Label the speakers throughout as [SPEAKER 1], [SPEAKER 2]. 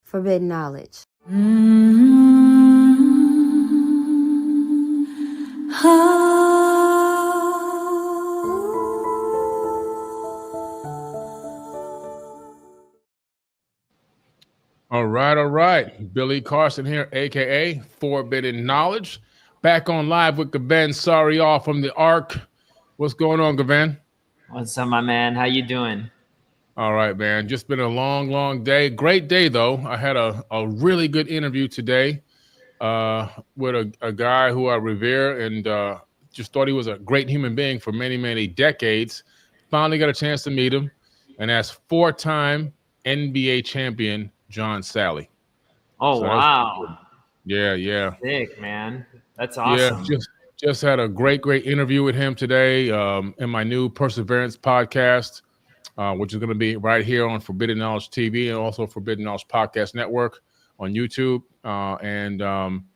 [SPEAKER 1] forbidden knowledge.
[SPEAKER 2] All right. Billy Carson here, aka Forbidden Knowledge, back on live with Gven Sariol from the Ark. What's going on, Gven?
[SPEAKER 3] What's up, my man? How you doing?
[SPEAKER 2] All right, man. Just been a long day. Great day, though. I had a really good interview today with a guy who I revere and just thought he was a great human being for many decades. Finally got a chance to meet him, and that's four-time NBA champion John Salley.
[SPEAKER 3] Oh, so wow.
[SPEAKER 2] Yeah.
[SPEAKER 3] Sick, man. That's awesome.
[SPEAKER 2] Yeah, just had a great interview with him today in my new Perseverance podcast, which is going to be right here on Forbidden Knowledge TV and also Forbidden Knowledge Podcast Network on YouTube. And I'm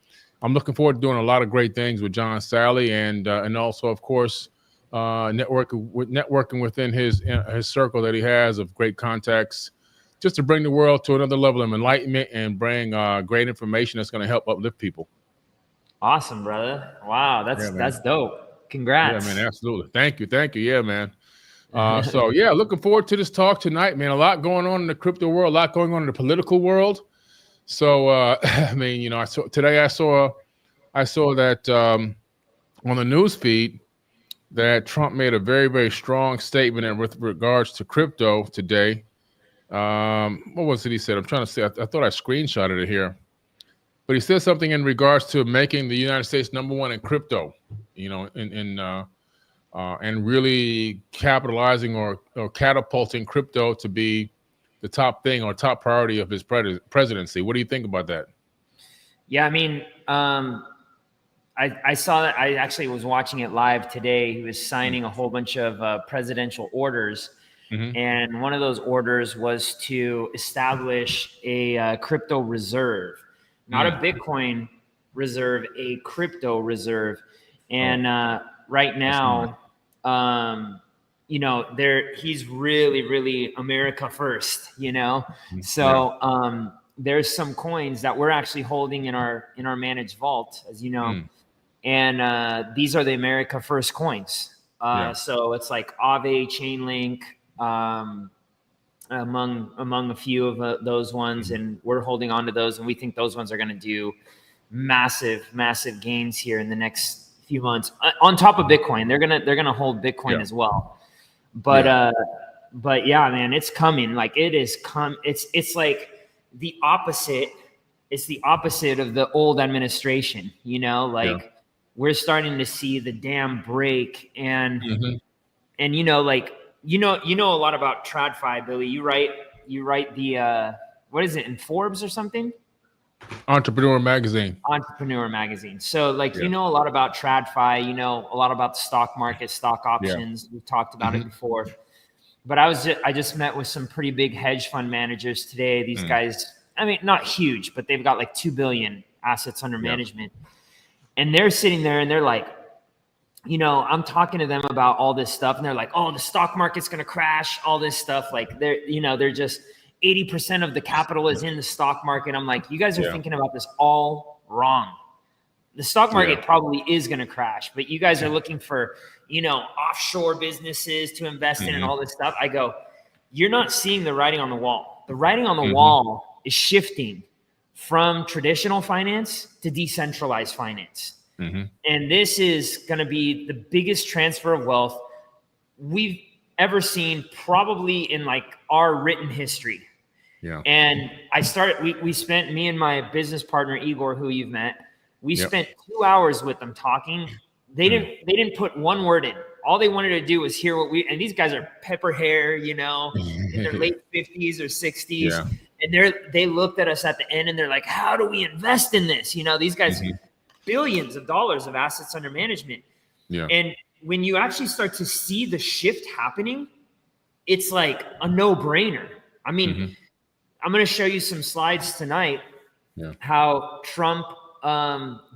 [SPEAKER 2] looking forward to doing a lot of great things with John Salley and also, of course, networking within his circle that he has of great contacts, just to bring the world to another level of enlightenment and bring great information that's going to help uplift people.
[SPEAKER 3] Awesome, brother. Wow, that's dope. Congrats.
[SPEAKER 2] Yeah, man, absolutely. Thank you. Yeah, man. So, looking forward to this talk tonight, man. A lot going on in the crypto world, a lot going on in the political world. So, I mean, I saw that on the news feed that Trump made a very strong statement with regards to crypto today. What was it he said? I'm trying to see. I thought I screenshotted it here, but he said something in regards to making the United States #1 in crypto, and really capitalizing or catapulting crypto to be the top thing or top priority of his presidency. What do you think about that?
[SPEAKER 3] Yeah, I mean, I saw that. I actually was watching it live today. He was signing a whole bunch of presidential orders. Mm-hmm. And one of those orders was to establish a crypto reserve, not a Bitcoin reserve, a crypto reserve. And right now, he's really America first, So there's some coins that we're actually holding in our managed vault, as you know, and these are the America first coins. So it's like Aave, Chainlink, among a few of those ones, and we're holding on to those, and we think those ones are going to do massive gains here in the next few months. On top of Bitcoin, they're gonna hold Bitcoin as well. But yeah, man, it's coming. Like it is it's like the opposite. It's the opposite of the old administration. We're starting to see the dam break, and you know a lot about TradFi, Billy. You write the what is it, in Forbes or something?
[SPEAKER 2] Entrepreneur magazine.
[SPEAKER 3] So you know a lot about TradFi, you know a lot about the stock market, stock options. We've talked about it before. But I just met with some pretty big hedge fund managers today. These guys, I mean, not huge, but they've got like 2 billion assets under management. And they're sitting there and they're like, I'm talking to them about all this stuff, and they're like, oh, the stock market's going to crash, all this stuff. Like they're just 80% of the capital is in the stock market. I'm like, you guys are thinking about this all wrong. The stock market probably is going to crash, but you guys are looking for, offshore businesses to invest in and all this stuff. I go, you're not seeing the writing on the wall. The writing on the wall is shifting from traditional finance to decentralized finance. And this is going to be the biggest transfer of wealth we've ever seen, probably in like our written history. And we spent, me and my business partner, Igor, who you've met, we spent 2 hours with them talking. They didn't put one word in. All they wanted to do was hear and these guys are pepper hair, in their late 50s or 60s. And they looked at us at the end and they're like, how do we invest in this? These guys, billions of dollars of assets under management. And when you actually start to see the shift happening, it's like a no-brainer. I mean, I'm going to show you some slides tonight, how Trump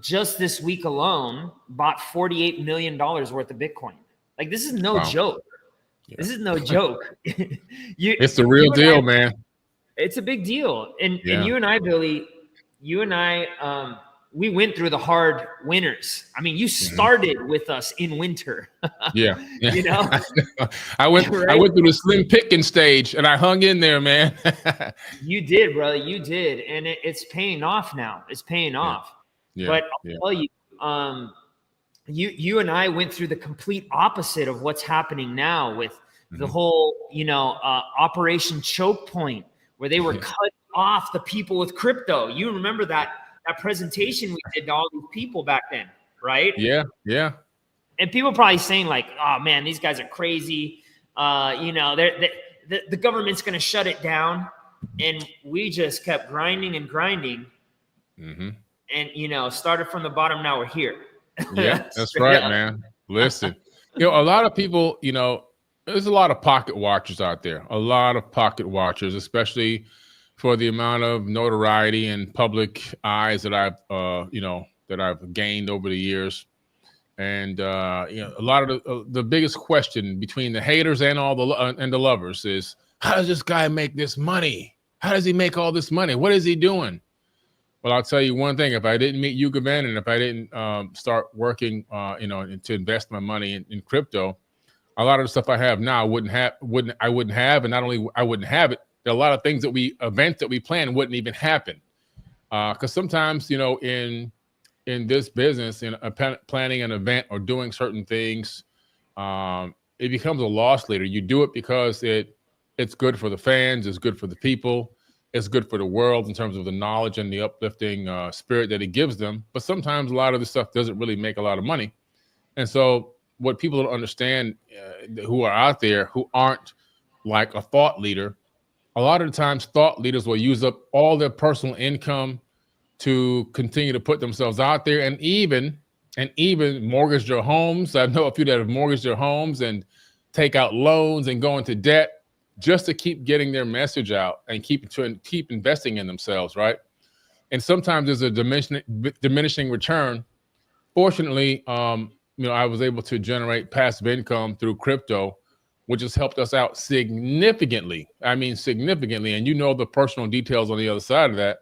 [SPEAKER 3] just this week alone bought $48 million worth of Bitcoin. Like, this is no joke. This is no joke.
[SPEAKER 2] It's the real deal, man.
[SPEAKER 3] It's a big deal. And you and I, Billy, we went through the hard winters. I mean, you started with us in winter.
[SPEAKER 2] Yeah.
[SPEAKER 3] You know,
[SPEAKER 2] I went through the slim picking stage and I hung in there, man.
[SPEAKER 3] You did, brother. You did. And it's paying off now. It's paying off.
[SPEAKER 2] Yeah.
[SPEAKER 3] But I'll tell you, you and I went through the complete opposite of what's happening now with the whole, Operation Choke Point, where they were cutting off the people with crypto. You remember that presentation we did to all these people back then, right?
[SPEAKER 2] Yeah.
[SPEAKER 3] And people probably saying like, "Oh man, these guys are crazy." The government's going to shut it down, and we just kept grinding and grinding, and started from the bottom. Now we're here.
[SPEAKER 2] Yeah, that's right, man. Listen, a lot of people, there's a lot of pocket watchers out there. A lot of pocket watchers, especially for the amount of notoriety and public eyes that I've gained over the years. And a lot of the biggest question between the haters and the lovers is, how does this guy make this money? How does he make all this money? What is he doing? Well, I'll tell you one thing: if I didn't meet you, Gven, and if I didn't start working, to invest my money in crypto, a lot of the stuff I have now I wouldn't have, and not only I wouldn't have it. There are a lot of events that we plan wouldn't even happen, because sometimes in this business, in planning an event or doing certain things, it becomes a loss leader. You do it because it's good for the fans, it's good for the people, it's good for the world in terms of the knowledge and the uplifting spirit that it gives them. But sometimes a lot of this stuff doesn't really make a lot of money. And so what people don't understand who are out there who aren't like a thought leader, a lot of the times thought leaders will use up all their personal income to continue to put themselves out there, and even mortgage their homes. I know a few that have mortgaged their homes and take out loans and go into debt just to keep getting their message out and keep investing in themselves, right? And sometimes there's a diminishing return. Fortunately, I was able to generate passive income through crypto, which has helped us out significantly. I mean, significantly. And the personal details on the other side of that.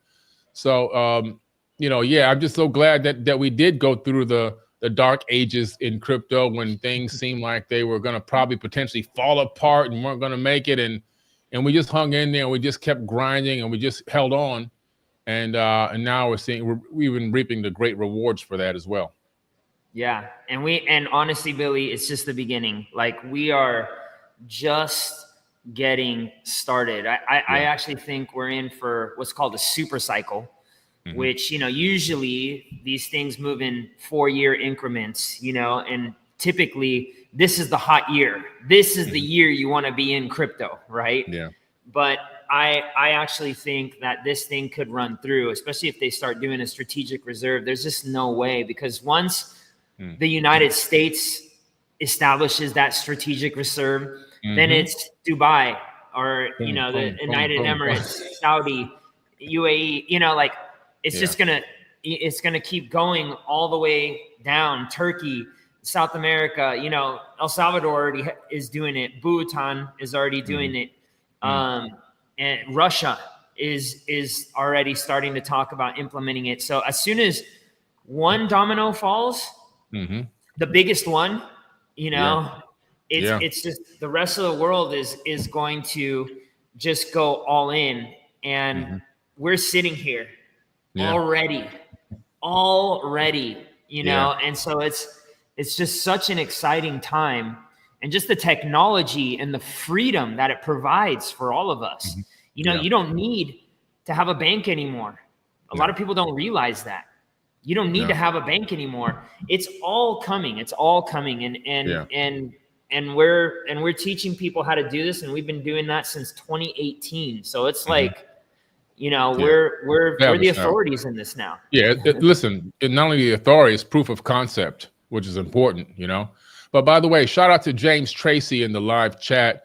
[SPEAKER 2] So, I'm just so glad that we did go through the dark ages in crypto when things seemed like they were going to probably potentially fall apart and weren't going to make it. And we just hung in there and we just kept grinding and we just held on. And now we've been reaping the great rewards for that as well.
[SPEAKER 3] Yeah. And honestly, Billy, it's just the beginning. Like, we are just getting started. I actually think we're in for what's called a super cycle, which, usually these things move in 4-year increments, and typically this is the hot year. This is the year you want to be in crypto, right?
[SPEAKER 2] Yeah.
[SPEAKER 3] But I actually think that this thing could run through, especially if they start doing a strategic reserve. There's just no way, because once the United States establishes that strategic reserve, then it's Dubai or, the United Emirates, Saudi, UAE, it's just it's going to keep going all the way down. Turkey, South America, El Salvador already is doing it. Bhutan is already doing it. And Russia is already starting to talk about implementing it. So as soon as one domino falls, the biggest one, it's just the rest of the world is going to just go all in. And we're sitting here already, and so it's just such an exciting time, and just the technology and the freedom that it provides for all of us. You don't need to have a bank anymore. A lot of people don't realize that. You don't need to have a bank anymore. It's all coming. And we're teaching people how to do this, and we've been doing that since 2018. So it's like, we're the authorities in this now.
[SPEAKER 2] Listen, not only the authorities, proof of concept, which is important, But by the way, shout out to James Tracy in the live chat.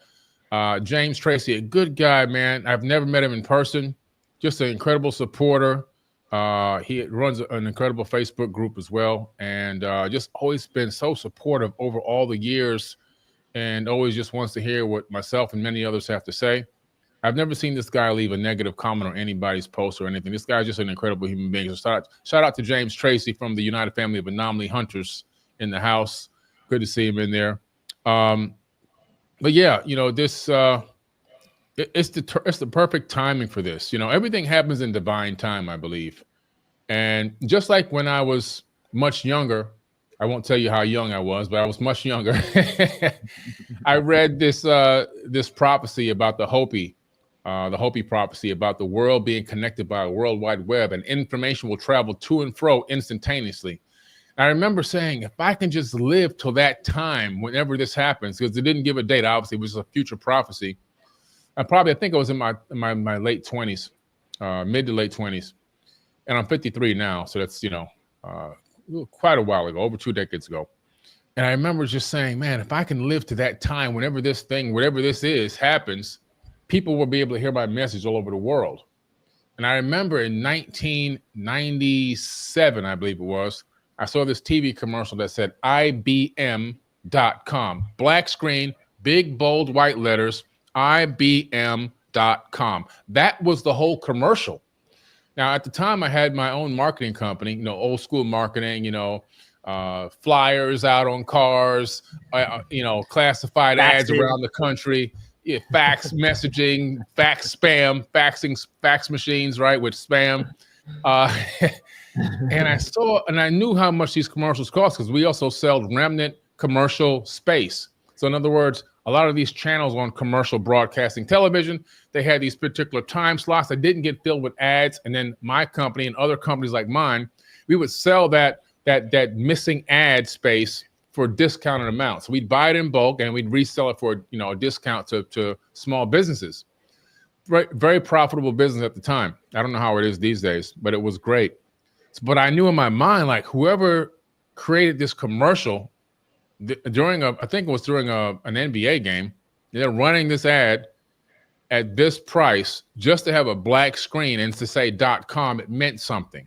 [SPEAKER 2] James Tracy, a good guy, man. I've never met him in person. Just an incredible supporter. He runs an incredible Facebook group as well, and just always been so supportive over all the years, and always just wants to hear what myself and many others have to say. I've never seen this guy leave a negative comment on anybody's post or anything. This guy's just an incredible human being. So shout out to James Tracy from the United Family of Anomaly Hunters in the house. Good to see him in there. But yeah, you know, this it's the perfect timing for this. You know, everything happens in divine time, I believe. And just like when I was much younger, I won't tell you how young I was, but I was much younger. I read this prophecy about the Hopi prophecy about the world being connected by a world wide web, and information will travel to and fro instantaneously. And I remember saying, if I can just live till that time, whenever this happens, because it didn't give a date, obviously it was a future prophecy. I think I was in my late 20s, mid to late 20s, and I'm 53 now, so that's, you know, quite a while ago, over 2 decades ago. And I remember just saying, man, if I can live to that time, whenever this thing, whatever this is, happens, people will be able to hear my message all over the world. And I remember in 1997, I believe it was, I saw this TV commercial that said IBM.com, black screen, big, bold, white letters, IBM.com. That was the whole commercial. Now, at the time, I had my own marketing company, you know, old school marketing, you know, flyers out on cars, you know, classified ads around the country, fax messaging, fax spam, fax machines, right, with spam. And I knew how much these commercials cost, because we also sell remnant commercial space. So in other words, a lot of these channels on commercial broadcasting television, they had these particular time slots that didn't get filled with ads. And then my company and other companies like mine, we would sell that missing ad space for discounted amounts. We'd buy it in bulk and we'd resell it for, you know, a discount to small businesses. Very profitable business at the time. I don't know how it is these days, but it was great. But I knew in my mind, like, whoever created this commercial during an NBA game, they're running this ad at this price just to have a black screen and to say .com. It meant something.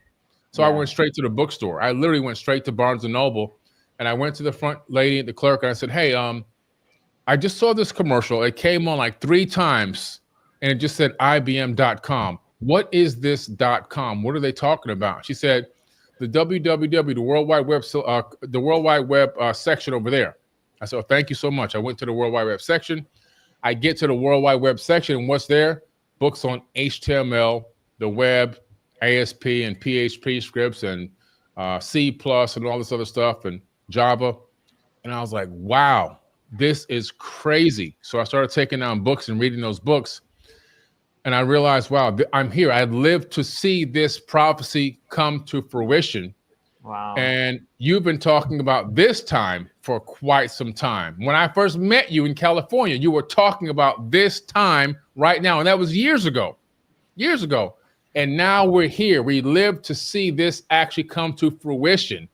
[SPEAKER 2] So I went straight to the bookstore. I literally went straight to Barnes & Noble, and I went to the front lady, the clerk, and I said, hey, I just saw this commercial. It came on like 3 times, and it just said IBM.com. What is this .com? What are they talking about? She said, the www, the World Wide Web section over there. I said, oh, thank you so much. I went to the World Wide Web section. I get to the World Wide Web section, and what's there? Books on HTML, the web, ASP and PHP scripts, and C+, and all this other stuff, and Java. And I was like, wow, this is crazy. So I started taking down books and reading those books. And I realized, wow, I'm here. I lived to see this prophecy come to fruition.
[SPEAKER 3] Wow.
[SPEAKER 2] And you've been talking about this time for quite some time. When I first met you in California, you were talking about this time right now. And that was years ago. And now we're here. We lived to see this actually come to fruition.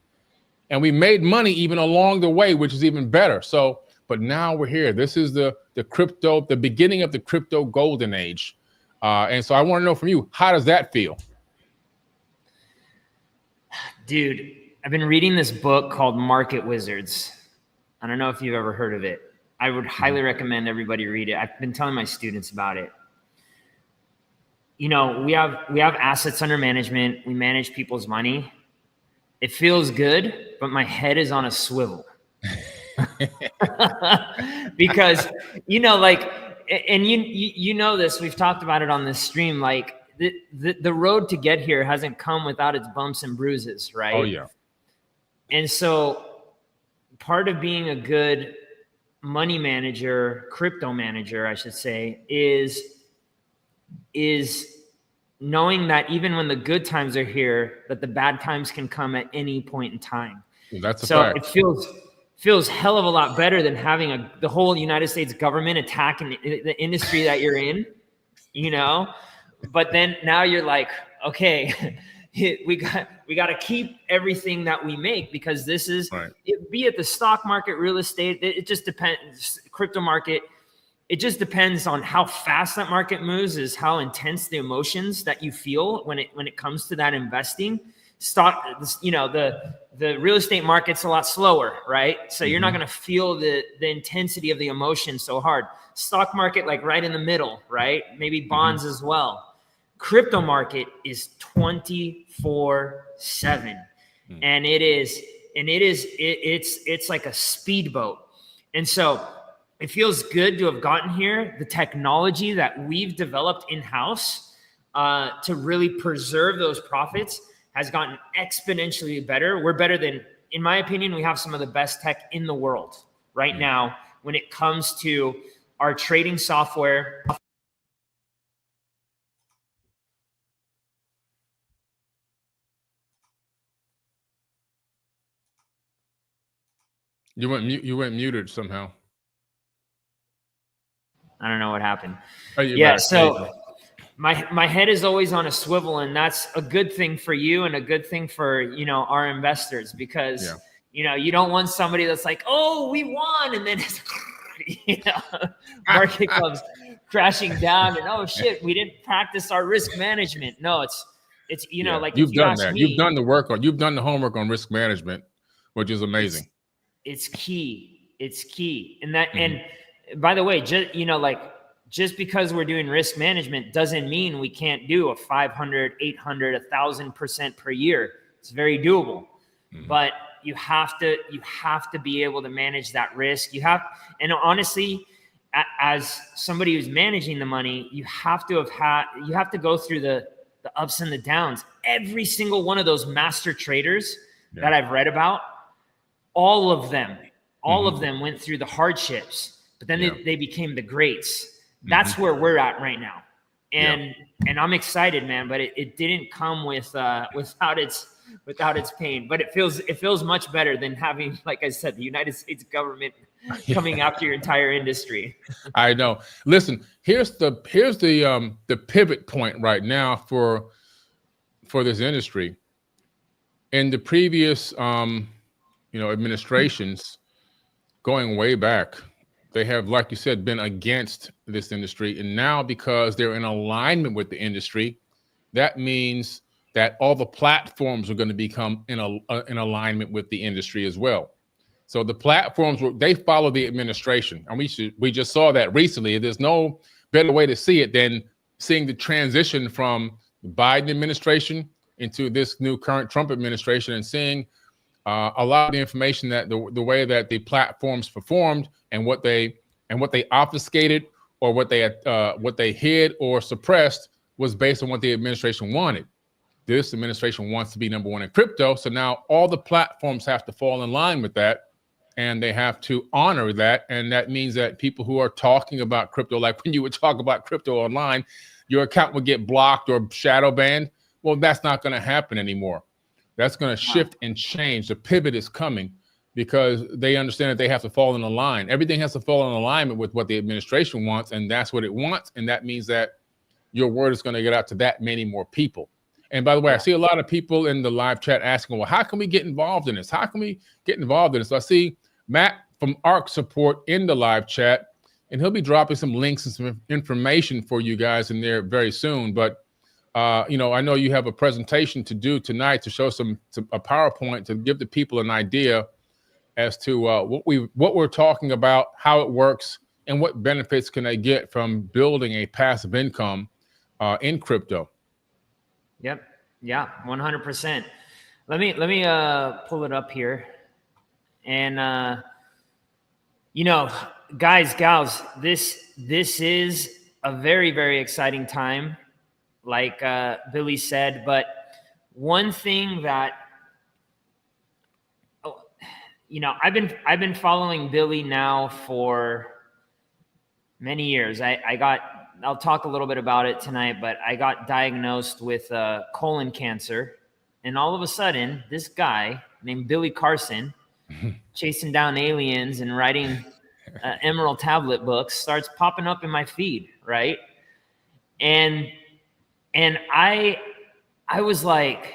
[SPEAKER 2] And we made money even along the way, which is even better. So, but now we're here. This is the crypto, the beginning of the crypto golden age. And so I want to know from you, how does that feel?
[SPEAKER 3] Dude, I've been reading this book called Market Wizards. I don't know if you've ever heard of it. I would highly recommend everybody read it. I've been telling my students about it. You know, we have assets under management. We manage people's money. It feels good, but my head is on a swivel. Because, you know, like, and you know this, we've talked about it on this stream, like the road to get here hasn't come without its bumps and bruises, right?
[SPEAKER 2] Oh, yeah.
[SPEAKER 3] And so part of being a good money manager, crypto manager, I should say, is knowing that even when the good times are here, that the bad times can come at any point in time.
[SPEAKER 2] That's a fact.
[SPEAKER 3] It feels hell of a lot better than having the whole United States government attacking the industry that you're in, you know? But then now you're like, okay, we got to keep everything that we make, because this is,
[SPEAKER 2] right.
[SPEAKER 3] Be it the stock market, real estate, it just depends, crypto market, it just depends on how fast that market moves, is how intense the emotions that you feel when it comes to that investing. the real estate market's a lot slower, right? So you're not going to feel the intensity of the emotion so hard. Stock market, like right in the middle, right? Maybe bonds as well. Crypto market is 24/7, and it's like a speedboat. And so it feels good to have gotten here. The technology that we've developed in-house to really preserve those profits has gotten exponentially better. We're better than, in my opinion, we have some of the best tech in the world right now when it comes to our trading software.
[SPEAKER 2] You went muted somehow.
[SPEAKER 3] I don't know what happened.
[SPEAKER 2] Oh, yeah, back.
[SPEAKER 3] So my head is always on a swivel, and that's a good thing for you and a good thing for, our investors, because you don't want somebody that's like, oh, we won, and then it's market comes crashing down, and oh shit, we didn't practice our risk management. No, it's like
[SPEAKER 2] you've done that. You've done the work you've done the homework on risk management, which is amazing.
[SPEAKER 3] It's key. It's key. And that, and by the way, just because we're doing risk management doesn't mean we can't do a 500, 800, 1,000% per year. It's very doable, but you have to be able to manage that risk. And honestly, as somebody who's managing the money, you have to go through the ups and the downs. Every single one of those master traders that I've read about, all of them went through the hardships, but then they became the greats. That's where we're at right now. And I'm excited, man, but it didn't come without its pain, but it feels much better than having, like I said, the United States government coming after your entire industry.
[SPEAKER 2] I know. Listen, here's the pivot point right now for this industry. In the previous administrations, going way back, they have, like you said, been against this industry. And now, because they're in alignment with the industry, that means that all the platforms are going to become in alignment with the industry as well. So the platforms, they follow the administration. And we just saw that recently. There's no better way to see it than seeing the transition from the Biden administration into this new current Trump administration, and seeing a lot of the information that the way that the platforms performed and what they obfuscated, or what they hid or suppressed, was based on what the administration wanted. This administration wants to be number one in crypto, so now all the platforms have to fall in line with that, and they have to honor that. And that means that people who are talking about crypto, like when you would talk about crypto online, your account would get blocked or shadow banned. Well, that's not going to happen anymore. That's going to shift and change. The pivot is coming, because they understand that they have to fall in line. Everything has to fall in alignment with what the administration wants, and that's what it wants. And that means that your word is going to get out to that many more people. And by the way, I see a lot of people in the live chat asking, well, how can we get involved in this? How can we get involved in this? So I see Matt from ARC Support in the live chat, and he'll be dropping some links and some information for you guys in there very soon. But I know you have a presentation to do tonight to show a PowerPoint to give the people an idea as to what we're talking about, how it works, and what benefits can they get from building a passive income in crypto.
[SPEAKER 3] Yep. Yeah. 100%. Let me pull it up here, and guys, gals, this is a very, very exciting time, like Billy said. But one thing that I've been following Billy now for many years. I'll talk a little bit about it tonight, but I got diagnosed with colon cancer, and all of a sudden, this guy named Billy Carson, chasing down aliens and writing Emerald Tablet books, starts popping up in my feed, right? And I was like,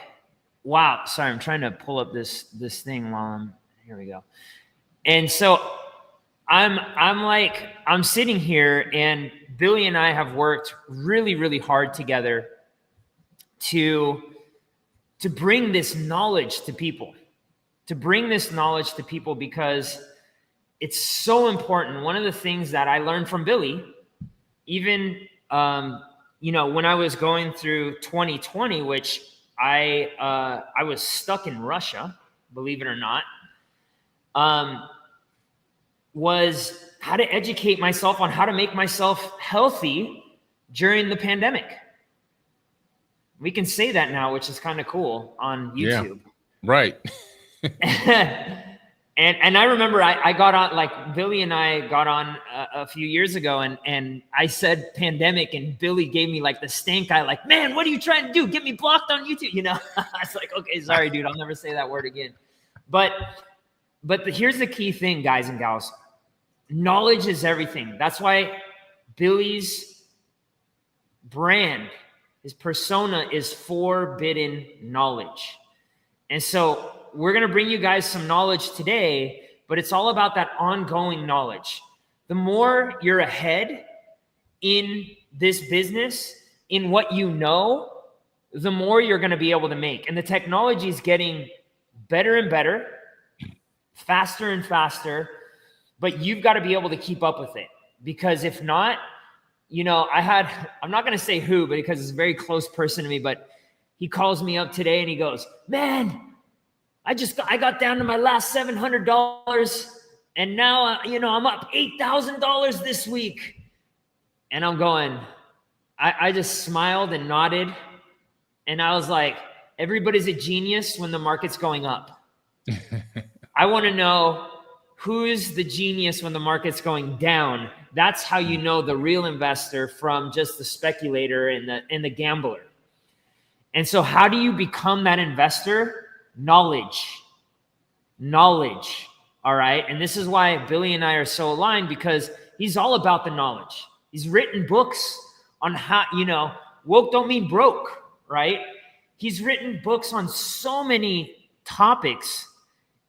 [SPEAKER 3] wow. Sorry, I'm trying to pull up this thing while here we go. And so I'm sitting here, and Billy and I have worked really, really hard together to to bring this knowledge to people, because it's so important. One of the things that I learned from Billy, even, when I was going through 2020, which I was stuck in Russia, believe it or not, was how to educate myself on how to make myself healthy during the pandemic. We can say that now, which is kind of cool on YouTube.
[SPEAKER 2] Yeah, right.
[SPEAKER 3] And I remember I got on, like Billy and I got on a few years ago, and I said pandemic, and Billy gave me like the stank eye, like, man, what are you trying to do? Get me blocked on YouTube, I was like, okay, sorry, dude, I'll never say that word again. But here's the key thing, guys and gals. Knowledge is everything. That's why Billy's brand, his persona, is forbidden knowledge. And so we're going to bring you guys some knowledge today, but it's all about that ongoing knowledge. The more you're ahead in this business, in what you know, the more you're going to be able to make. And the technology is getting better and better, faster and faster, but you've got to be able to keep up with it. Because if not, I'm not going to say who, but because it's a very close person to me, but he calls me up today and he goes, man, I got down to my last $700, and now, I'm up $8,000 this week. And I'm going, I just smiled and nodded. And I was like, everybody's a genius when the market's going up. I want to know who's the genius when the market's going down. That's how you know the real investor from just the speculator and the gambler. And so how do you become that investor? Knowledge. All right. And this is why Billy and I are so aligned, because he's all about the knowledge. He's written books on how, woke don't mean broke, right? He's written books on so many topics,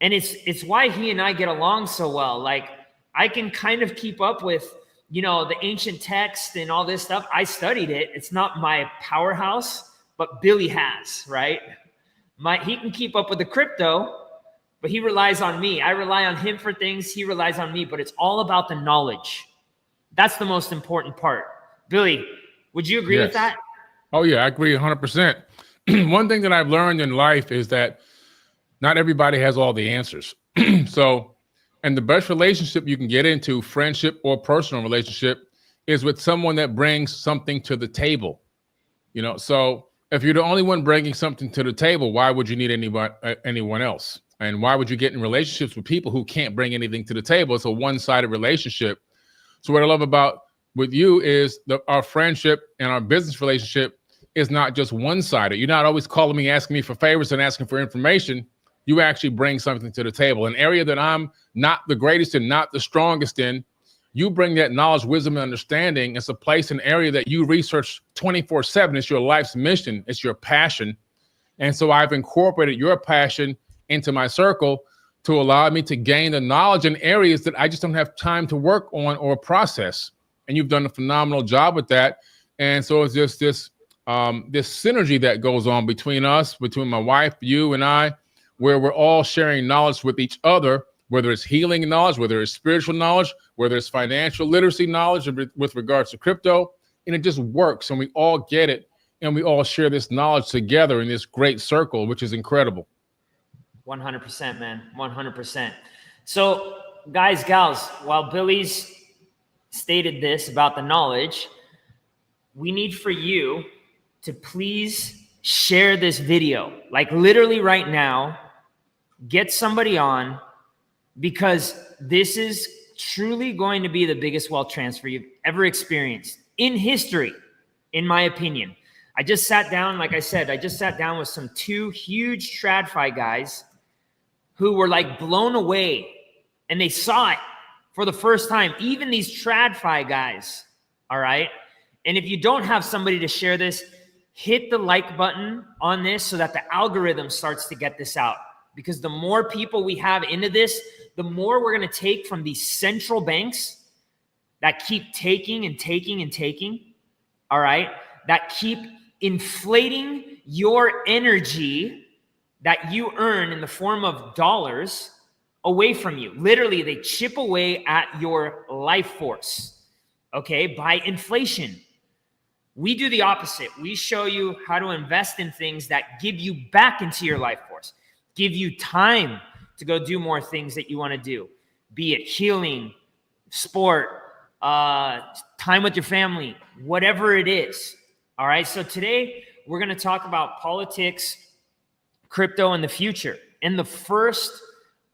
[SPEAKER 3] and it's why he and I get along so well. Like, I can kind of keep up with, the ancient text and all this stuff. I studied it. It's not my powerhouse, but Billy has, right? He can keep up with the crypto, but he relies on me. I rely on him for things. He relies on me, but it's all about the knowledge. That's the most important part. Billy, would you agree with that?
[SPEAKER 2] Oh yeah, I agree 100%. One thing that I've learned in life is that not everybody has all the answers. And the best relationship you can get into, friendship or personal relationship, is with someone that brings something to the table. So if you're the only one bringing something to the table, why would you need anyone else? And why would you get in relationships with people who can't bring anything to the table? It's a one-sided relationship. So what I love about with you is our friendship and our business relationship is not just one-sided. You're not always calling me, asking me for favors and asking for information. You actually bring something to the table. An area that I'm not the greatest in, not the strongest in, you bring that knowledge, wisdom, and understanding. It's a place, an area that you research 24/7. It's your life's mission. It's your passion. And so I've incorporated your passion into my circle to allow me to gain the knowledge in areas that I just don't have time to work on or process. And you've done a phenomenal job with that. And so it's just this synergy that goes on between us, between my wife, you, and I, where we're all sharing knowledge with each other, whether it's healing knowledge, whether it's spiritual knowledge, whether it's financial literacy knowledge with regards to crypto, and it just works, and we all get it, and we all share this knowledge together in this great circle, which is incredible.
[SPEAKER 3] 100%, man, 100%. So, guys, gals, while Billy's stated this about the knowledge, we need for you to please share this video. Like, literally right now, get somebody on, because this is truly going to be the biggest wealth transfer you've ever experienced in history, in my opinion. I just sat down, like I said, with some two huge TradFi guys who were like blown away, and they saw it for the first time, even these TradFi guys, all right? And if you don't have somebody to share this, hit the like button on this so that the algorithm starts to get this out. Because the more people we have into this, the more we're going to take from these central banks that keep taking and taking and taking, all right? That keep inflating your energy that you earn in the form of dollars away from you. Literally, they chip away at your life force, okay, by inflation. We do the opposite. We show you how to invest in things that give you back into your life force, give you time to go do more things that you want to do, be it healing, sport, time with your family, whatever it is. All right. So today we're going to talk about politics, crypto, and the future. And the first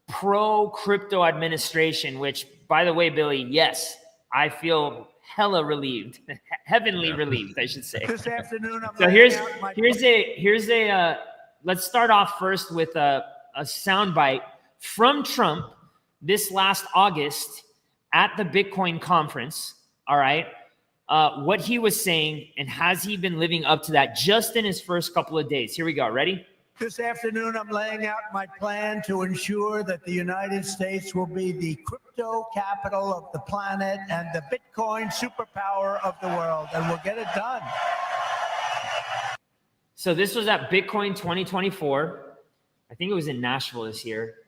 [SPEAKER 3] pro-crypto administration, which, by the way, Billy, yes, I feel hella relieved, heavenly relieved, I should say.
[SPEAKER 1] This afternoon,
[SPEAKER 3] so here's a let's start off first with a soundbite from Trump this last August at the Bitcoin conference. All right, what he was saying, and has he been living up to that just in his first couple of days? Here we go. Ready?
[SPEAKER 1] This afternoon, I'm laying out my plan to ensure that the United States will be the crypto capital of the planet and the Bitcoin superpower of the world, and we'll get it done.
[SPEAKER 3] So this was at Bitcoin 2024. I think it was in Nashville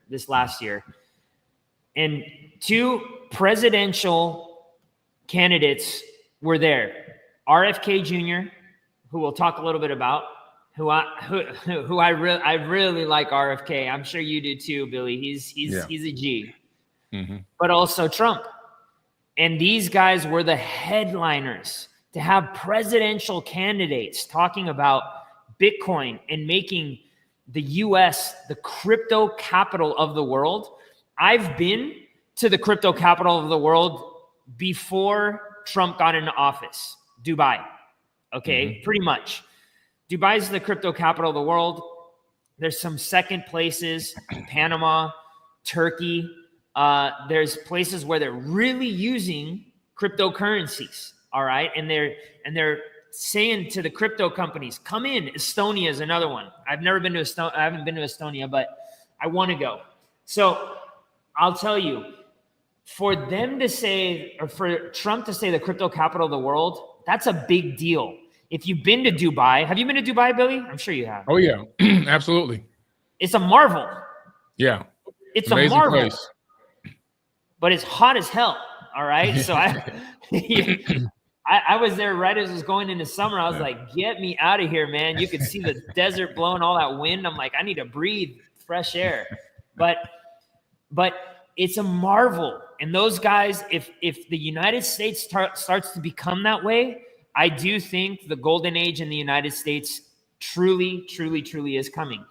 [SPEAKER 3] this last year. And two presidential candidates were there. RFK Jr., who we'll talk a little bit about, who I really like RFK. I'm sure you do too, Billy. He's a G. Mm-hmm. But also Trump. And these guys were the headliners to have presidential candidates talking about Bitcoin and making the US the crypto capital of the world. I've been to the crypto capital of the world before Trump got into office, Dubai. Okay, pretty much. Dubai is the crypto capital of the world. There's some second places, Panama, Turkey. There's places where they're really using cryptocurrencies. All right, and they're saying to the crypto companies, "Come in." Estonia is another one. I've never been to Estonia. I haven't been to Estonia, but I want to go. So I'll tell you, for them to say, or for Trump to say the crypto capital of the world, that's a big deal. If you've been to Dubai, have you been to Dubai, Billy? I'm sure you have.
[SPEAKER 2] Oh yeah, absolutely.
[SPEAKER 3] It's a marvel.
[SPEAKER 2] Yeah,
[SPEAKER 3] it's
[SPEAKER 2] amazing
[SPEAKER 3] a marvel.
[SPEAKER 2] Place.
[SPEAKER 3] But it's hot as hell. All right, so I was there right as it was going into summer. I was like, "Get me out of here, man!" You could see the desert blowing, all that wind. I'm like, I need to breathe fresh air. But it's a marvel. And those guys, if the United States starts to become that way, I do think the golden age in the United States truly, truly, truly is coming.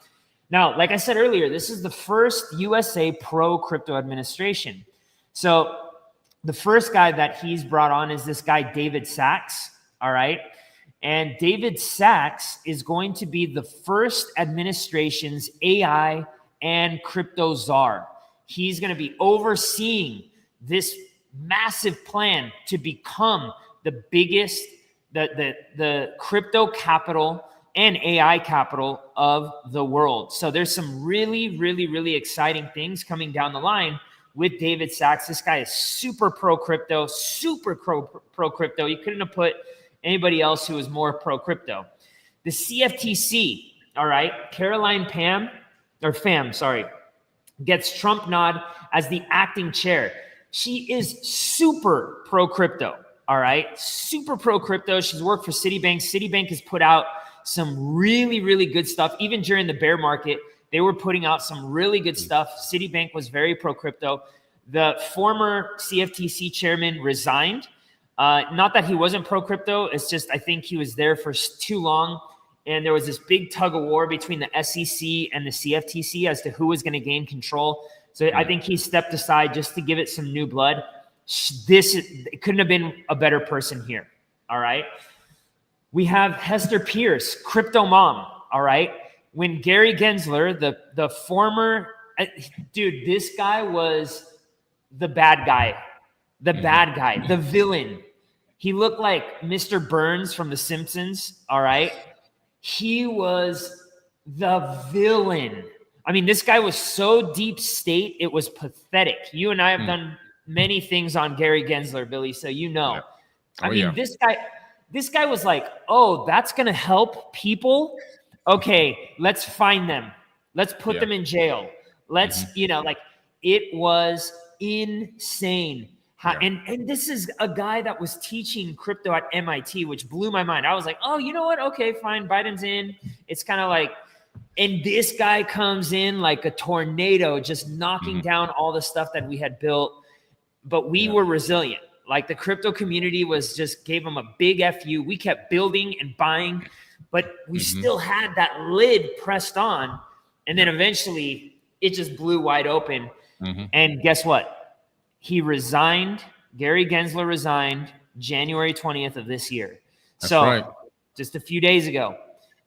[SPEAKER 3] Now, like I said earlier, this is the first USA pro-crypto administration. So the first guy that he's brought on is this guy, David Sachs, all right? And David Sachs is going to be the first administration's AI and crypto czar. He's going to be overseeing this massive plan to become the biggest the crypto capital and AI capital of the world. So there's some really, really, really exciting things coming down the line with David Sachs. This guy is super pro crypto, super pro crypto. You couldn't have put anybody else who was more pro crypto. The CFTC, all right, Caroline Pham, gets Trump nod as the acting chair. She is super pro crypto. All right, super pro crypto. She's worked for Citibank. Citibank has put out some really, really good stuff. Even during the bear market, they were putting out some really good stuff. Citibank was very pro crypto. The former CFTC chairman resigned. Not that he wasn't pro crypto. It's just I think he was there for too long. And there was this big tug of war between the SEC and the CFTC as to who was going to gain control. So I think he stepped aside just to give it some new blood. It couldn't have been a better person here. All right. We have Hester Peirce, crypto mom. All right. When Gary Gensler, the former dude, this guy was the bad guy, the villain. He looked like Mr. Burns from The Simpsons. All right. He was the villain. I mean, this guy was so deep state, it was pathetic. You and I have done many things on Gary Gensler, Billy, so you know. Yeah. This guy was like, oh, that's going to help people? Okay, let's find them. Let's put them in jail. Let's, like it was insane. And this is a guy that was teaching crypto at MIT, which blew my mind. I was like, oh, you know what? Okay, fine. Biden's in. It's kind of like, and this guy comes in like a tornado, just knocking down all the stuff that we had built. But we were resilient. Like the crypto community was just gave them a big FU. We kept building and buying, but we still had that lid pressed on. And then eventually it just blew wide open. And guess what? He resigned. Gary Gensler resigned January 20th of this year. So just a few days ago.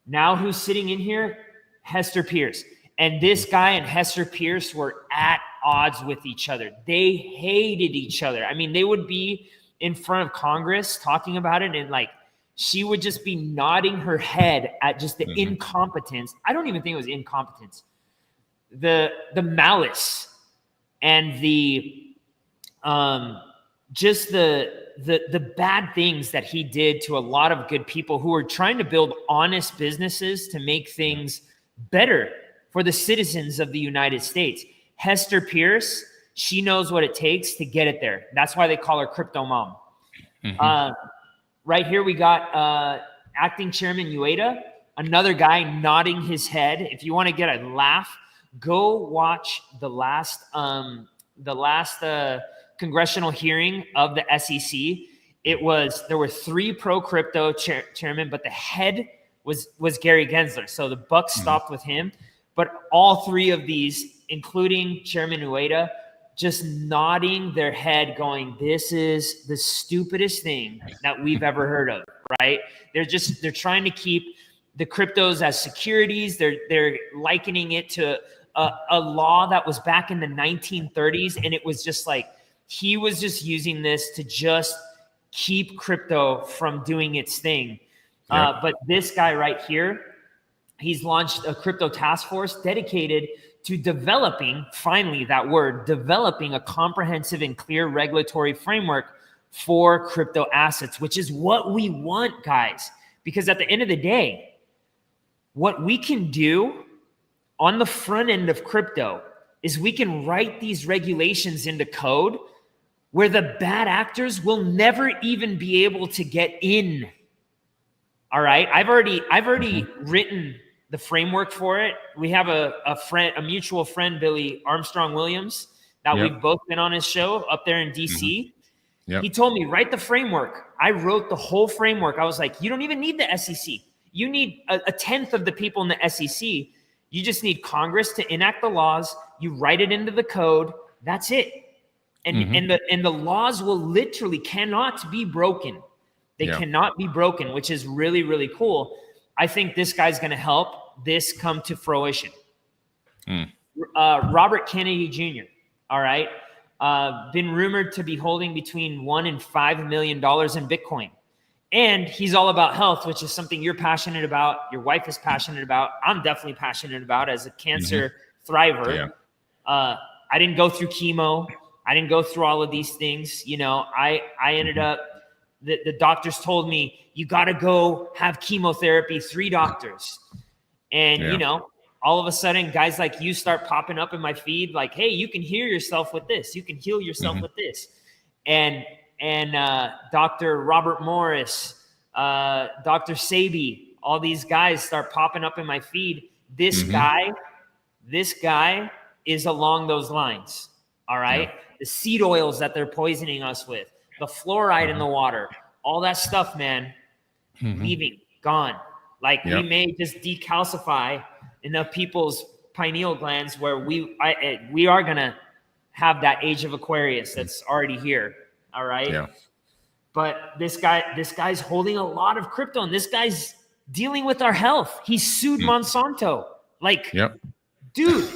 [SPEAKER 3] Now who's sitting in here? Hester Peirce. And this guy and Hester Peirce were at odds with each other. They hated each other. I mean, they would be in front of Congress talking about it, and like she would just be nodding her head at just the incompetence. I don't even think it was incompetence. The malice and the just the bad things that he did to a lot of good people who were trying to build honest businesses to make things better for the citizens of the United States. Hester Peirce, she knows what it takes to get it there. That's why they call her Crypto Mom. Right here we got Acting Chairman Ueda, another guy nodding his head. If you want to get a laugh, go watch the last congressional hearing of the SEC. There were 3 pro crypto chairmen, but the head was Gary Gensler. So the buck stopped with him. But all 3 of these, including Chairman Ueda, just nodding their head going, this is the stupidest thing that we've ever heard of, right? They're trying to keep the cryptos as securities. They're likening it to a law that was back in the 1930s. And it was just like, he was just using this to just keep crypto from doing its thing. But this guy right here, he's launched a crypto task force dedicated to developing, finally that word, developing a comprehensive and clear regulatory framework for crypto assets, which is what we want, guys. Because at the end of the day, what we can do on the front end of crypto is we can write these regulations into code where the bad actors will never even be able to get in. All right. I've already written the framework for it. We have a mutual friend, Billy Armstrong Williams, that we've both been on his show up there in DC. He told me, write the framework. I wrote the whole framework. I was like, you don't even need the SEC. You need a tenth of the people in the SEC. You just need Congress to enact the laws. You write it into the code. That's it. And the laws will literally cannot be broken. They cannot be broken, which is really, really cool. I think this guy's going to help this come to fruition. Robert Kennedy Jr., all right, been rumored to be holding between $1 and $5 million in Bitcoin. And he's all about health, which is something you're passionate about. Your wife is passionate about. I'm definitely passionate about as a cancer thriver. I didn't go through chemo. I didn't go through all of these things. You know, I ended up, the doctors told me, you got to go have chemotherapy, 3 doctors. And, you know, all of a sudden, guys like you start popping up in my feed like, hey, you can heal yourself with this. You can heal yourself with this. And Dr. Robert Morris, Dr. Sabi, all these guys start popping up in my feed. This guy is along those lines. All right. The seed oils that they're poisoning us with, the fluoride in the water, all that stuff, man, leaving, gone. Like we may just decalcify enough people's pineal glands where we are going to have that age of Aquarius that's already here. All right. Yeah. But this guy's holding a lot of crypto, and this guy's dealing with our health. He sued Monsanto. Like, dude,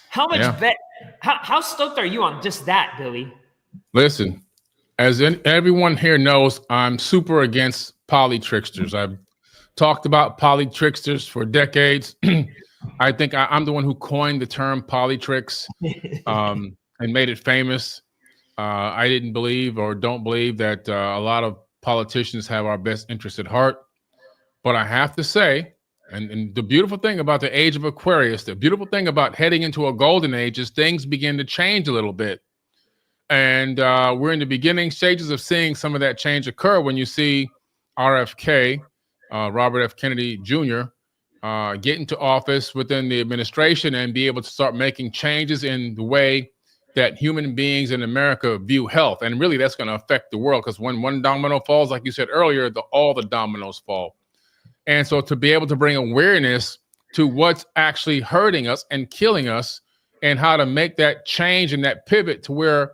[SPEAKER 3] how much bet? How stoked are you on just that, Billy?
[SPEAKER 2] Listen, everyone here knows, I'm super against poly tricksters. I've talked about poly tricksters for decades. I think I'm the one who coined the term poly tricks and made it famous. I didn't believe or don't believe that a lot of politicians have our best interests at heart. But I have to say And the beautiful thing about the age of Aquarius, the beautiful thing about heading into a golden age is things begin to change a little bit. And we're in the beginning stages of seeing some of that change occur when you see RFK, Robert F. Kennedy Jr., get into office within the administration and be able to start making changes in the way that human beings in America view health. And really, that's going to affect the world, because when one domino falls, like you said earlier, all the dominoes fall. And so to be able to bring awareness to what's actually hurting us and killing us, and how to make that change and that pivot to where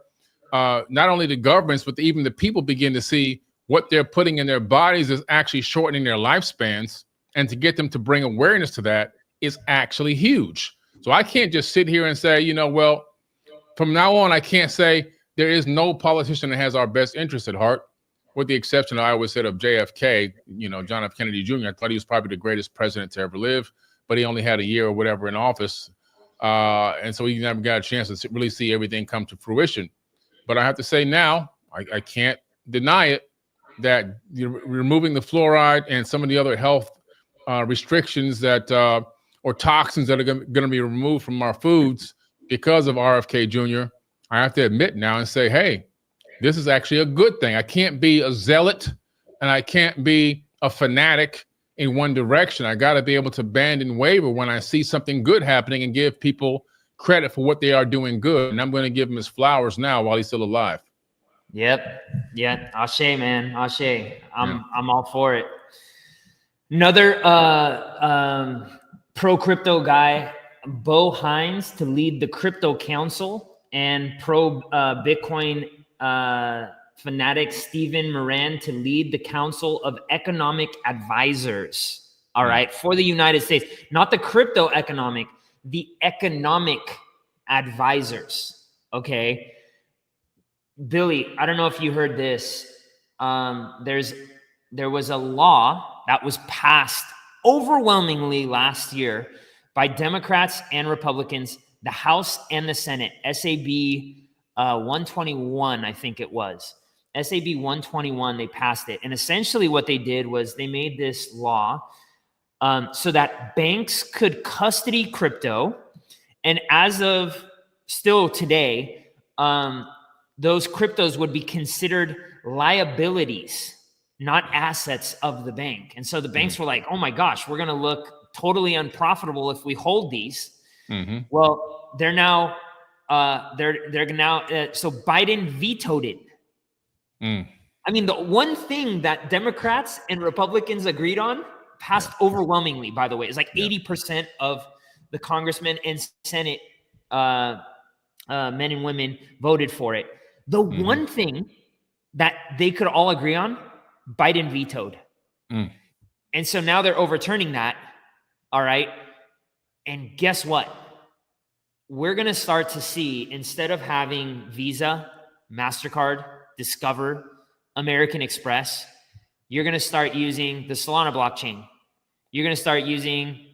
[SPEAKER 2] not only the governments, but even the people begin to see what they're putting in their bodies is actually shortening their lifespans, and to get them to bring awareness to that is actually huge. So I can't just sit here and say, well, from now on, I can't say there is no politician that has our best interest at heart, with the exception, I always said, of JFK, John F. Kennedy Jr. I thought he was probably the greatest president to ever live, but he only had a year or whatever in office. And so he never got a chance to really see everything come to fruition. But I have to say now, I can't deny it, that removing the fluoride and some of the other health restrictions that or toxins that are going to be removed from our foods because of RFK Jr., I have to admit now and say, hey, this is actually a good thing. I can't be a zealot and I can't be a fanatic in one direction. I got to be able to bend and waver when I see something good happening and give people credit for what they are doing good. And I'm going to give him his flowers now while he's still alive.
[SPEAKER 3] Yep. Yeah. Ashe, man. Ashe. I'm all for it. Another pro crypto guy, Bo Hines, to lead the Crypto Council, and pro Bitcoin fanatic Stephen Moran to lead the Council of Economic Advisors. All right, for the United States, not the crypto economic, the economic advisors. Okay, Billy, I don't know if you heard this. There was a law that was passed overwhelmingly last year by Democrats and Republicans, the House and the Senate, SAB 121, I think it was. SAB 121, they passed it. And essentially what they did was they made this law so that banks could custody crypto. And as of still today, those cryptos would be considered liabilities, not assets of the bank. And so the banks were like, oh my gosh, we're going to look totally unprofitable if we hold these. Mm-hmm. Well, they're now, so Biden vetoed it. I mean, the one thing that Democrats and Republicans agreed on passed overwhelmingly, by the way. It's like 80% of the congressmen and Senate men and women voted for it. The one thing that they could all agree on, Biden vetoed. And so now they're overturning that. All right. And guess what? We're going to start to see, instead of having Visa, MasterCard, Discover, American Express, you're going to start using the Solana blockchain. You're going to start using,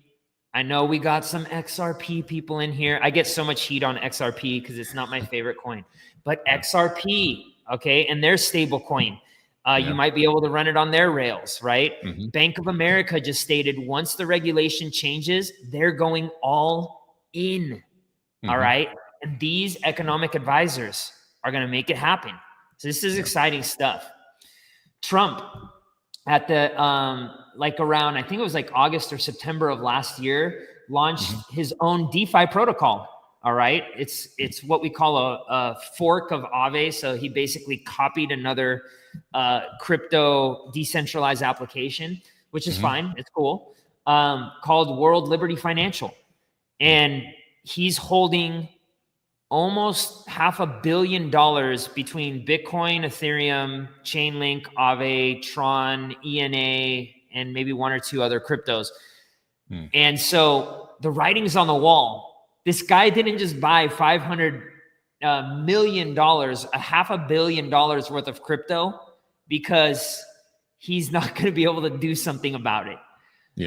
[SPEAKER 3] I know we got some XRP people in here. I get so much heat on XRP because it's not my favorite coin, but XRP, okay, and their stable coin. You might be able to run it on their rails, right? Bank of America just stated once the regulation changes, they're going all in, all right? And these economic advisors are going to make it happen. So this is exciting stuff. Trump at the, around, I think it was like August or September of last year, launched his own DeFi protocol. All right. It's what we call a fork of Aave. So he basically copied another crypto decentralized application, which is fine. It's cool. Called World Liberty Financial. And he's holding almost $500 million between Bitcoin, Ethereum, Chainlink, Aave, Tron, ENA, and maybe one or two other cryptos. And so the writing's on the wall. This guy didn't just buy $500 million, $500 million worth of crypto because he's not going to be able to do something about it.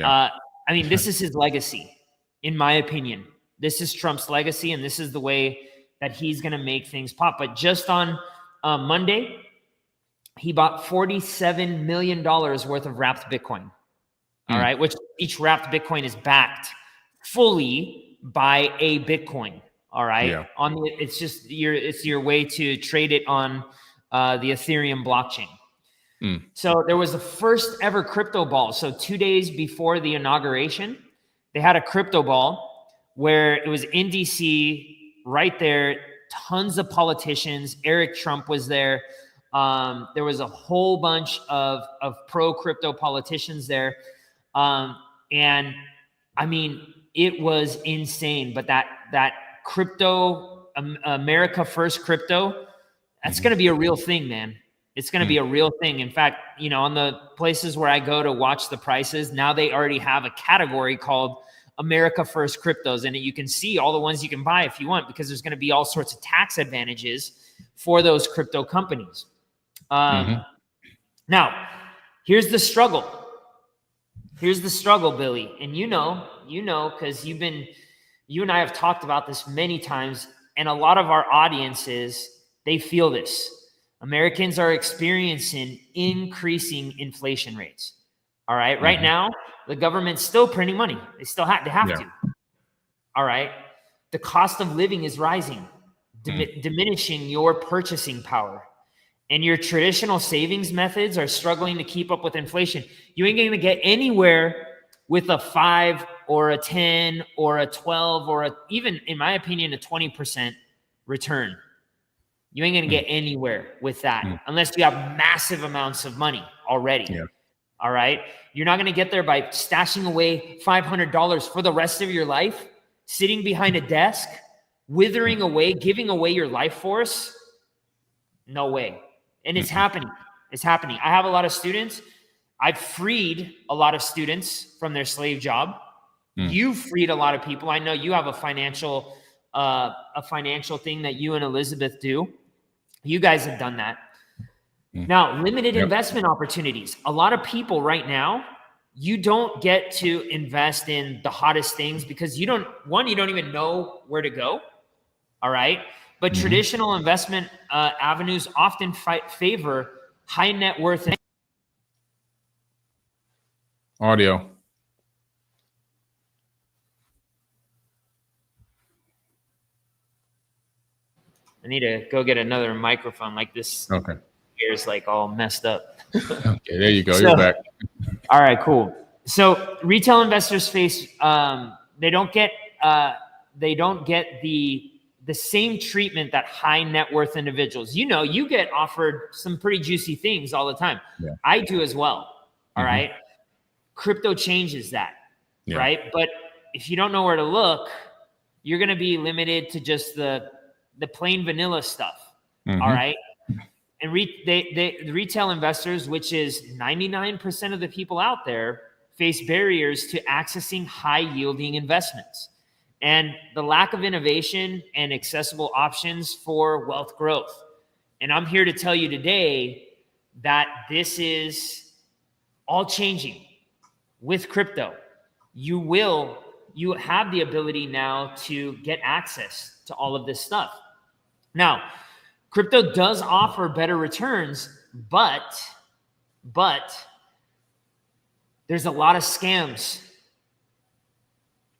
[SPEAKER 3] I mean, this is his legacy, in my opinion. This is Trump's legacy, and this is the way that he's going to make things pop. But just on Monday, he bought $47 million worth of wrapped Bitcoin. All right, which each wrapped Bitcoin is backed fully by a Bitcoin. All right.
[SPEAKER 2] Yeah.
[SPEAKER 3] It's your way to trade it on the Ethereum blockchain. So there was the first ever crypto ball. So 2 days before the inauguration, they had a crypto ball where it was in DC right there. Tons of politicians. Eric Trump was there. There was a whole bunch of pro crypto politicians there. And I mean, it was insane. But that crypto, America First crypto, that's going to be a real thing, man. It's going to be a real thing. In fact, you know, on the places where I go to watch the prices, now they already have a category called America First cryptos. And you can see all the ones you can buy if you want, because there's going to be all sorts of tax advantages for those crypto companies. Now, here's the struggle. Here's the struggle, Billy. And you know, because you and I have talked about this many times, and a lot of our audiences, they feel this. Americans are experiencing increasing inflation rates. All right. Right now, the government's still printing money. They still have to. All right. The cost of living is rising, diminishing your purchasing power. And your traditional savings methods are struggling to keep up with inflation. You ain't going to get anywhere with a 5 or a 10 or a 12 or even, in my opinion, a 20% return. You ain't going to get anywhere with that unless you have massive amounts of money already. Yeah. All right. You're not going to get there by stashing away $500 for the rest of your life, sitting behind a desk, withering away, giving away your life force. No way. And it's happening. It's happening. I have a lot of students. I've freed a lot of students from their slave job. You've freed a lot of people. I know you have a financial thing that you and Elizabeth do. You guys have done that. Now, limited investment opportunities. A lot of people right now, you don't get to invest in the hottest things because you don't even know where to go. All right. But traditional investment avenues often favor high net worth.
[SPEAKER 2] Audio.
[SPEAKER 3] I need to go get another microphone like this.
[SPEAKER 2] Okay.
[SPEAKER 3] Ears like all messed up.
[SPEAKER 2] Okay, there you go. You're back.
[SPEAKER 3] All right, cool. So retail investors face they don't get the same treatment that high net worth individuals. You know, you get offered some pretty juicy things all the time. Yeah. I do as well. All right. Crypto changes that. Yeah. Right. But if you don't know where to look, you're going to be limited to just the plain vanilla stuff. All right. And the retail investors, which is 99% of the people out there, face barriers to accessing high yielding investments and the lack of innovation and accessible options for wealth growth. And I'm here to tell you today that this is all changing with crypto. You have the ability now to get access to all of this stuff. Now, crypto does offer better returns, but there's a lot of scams.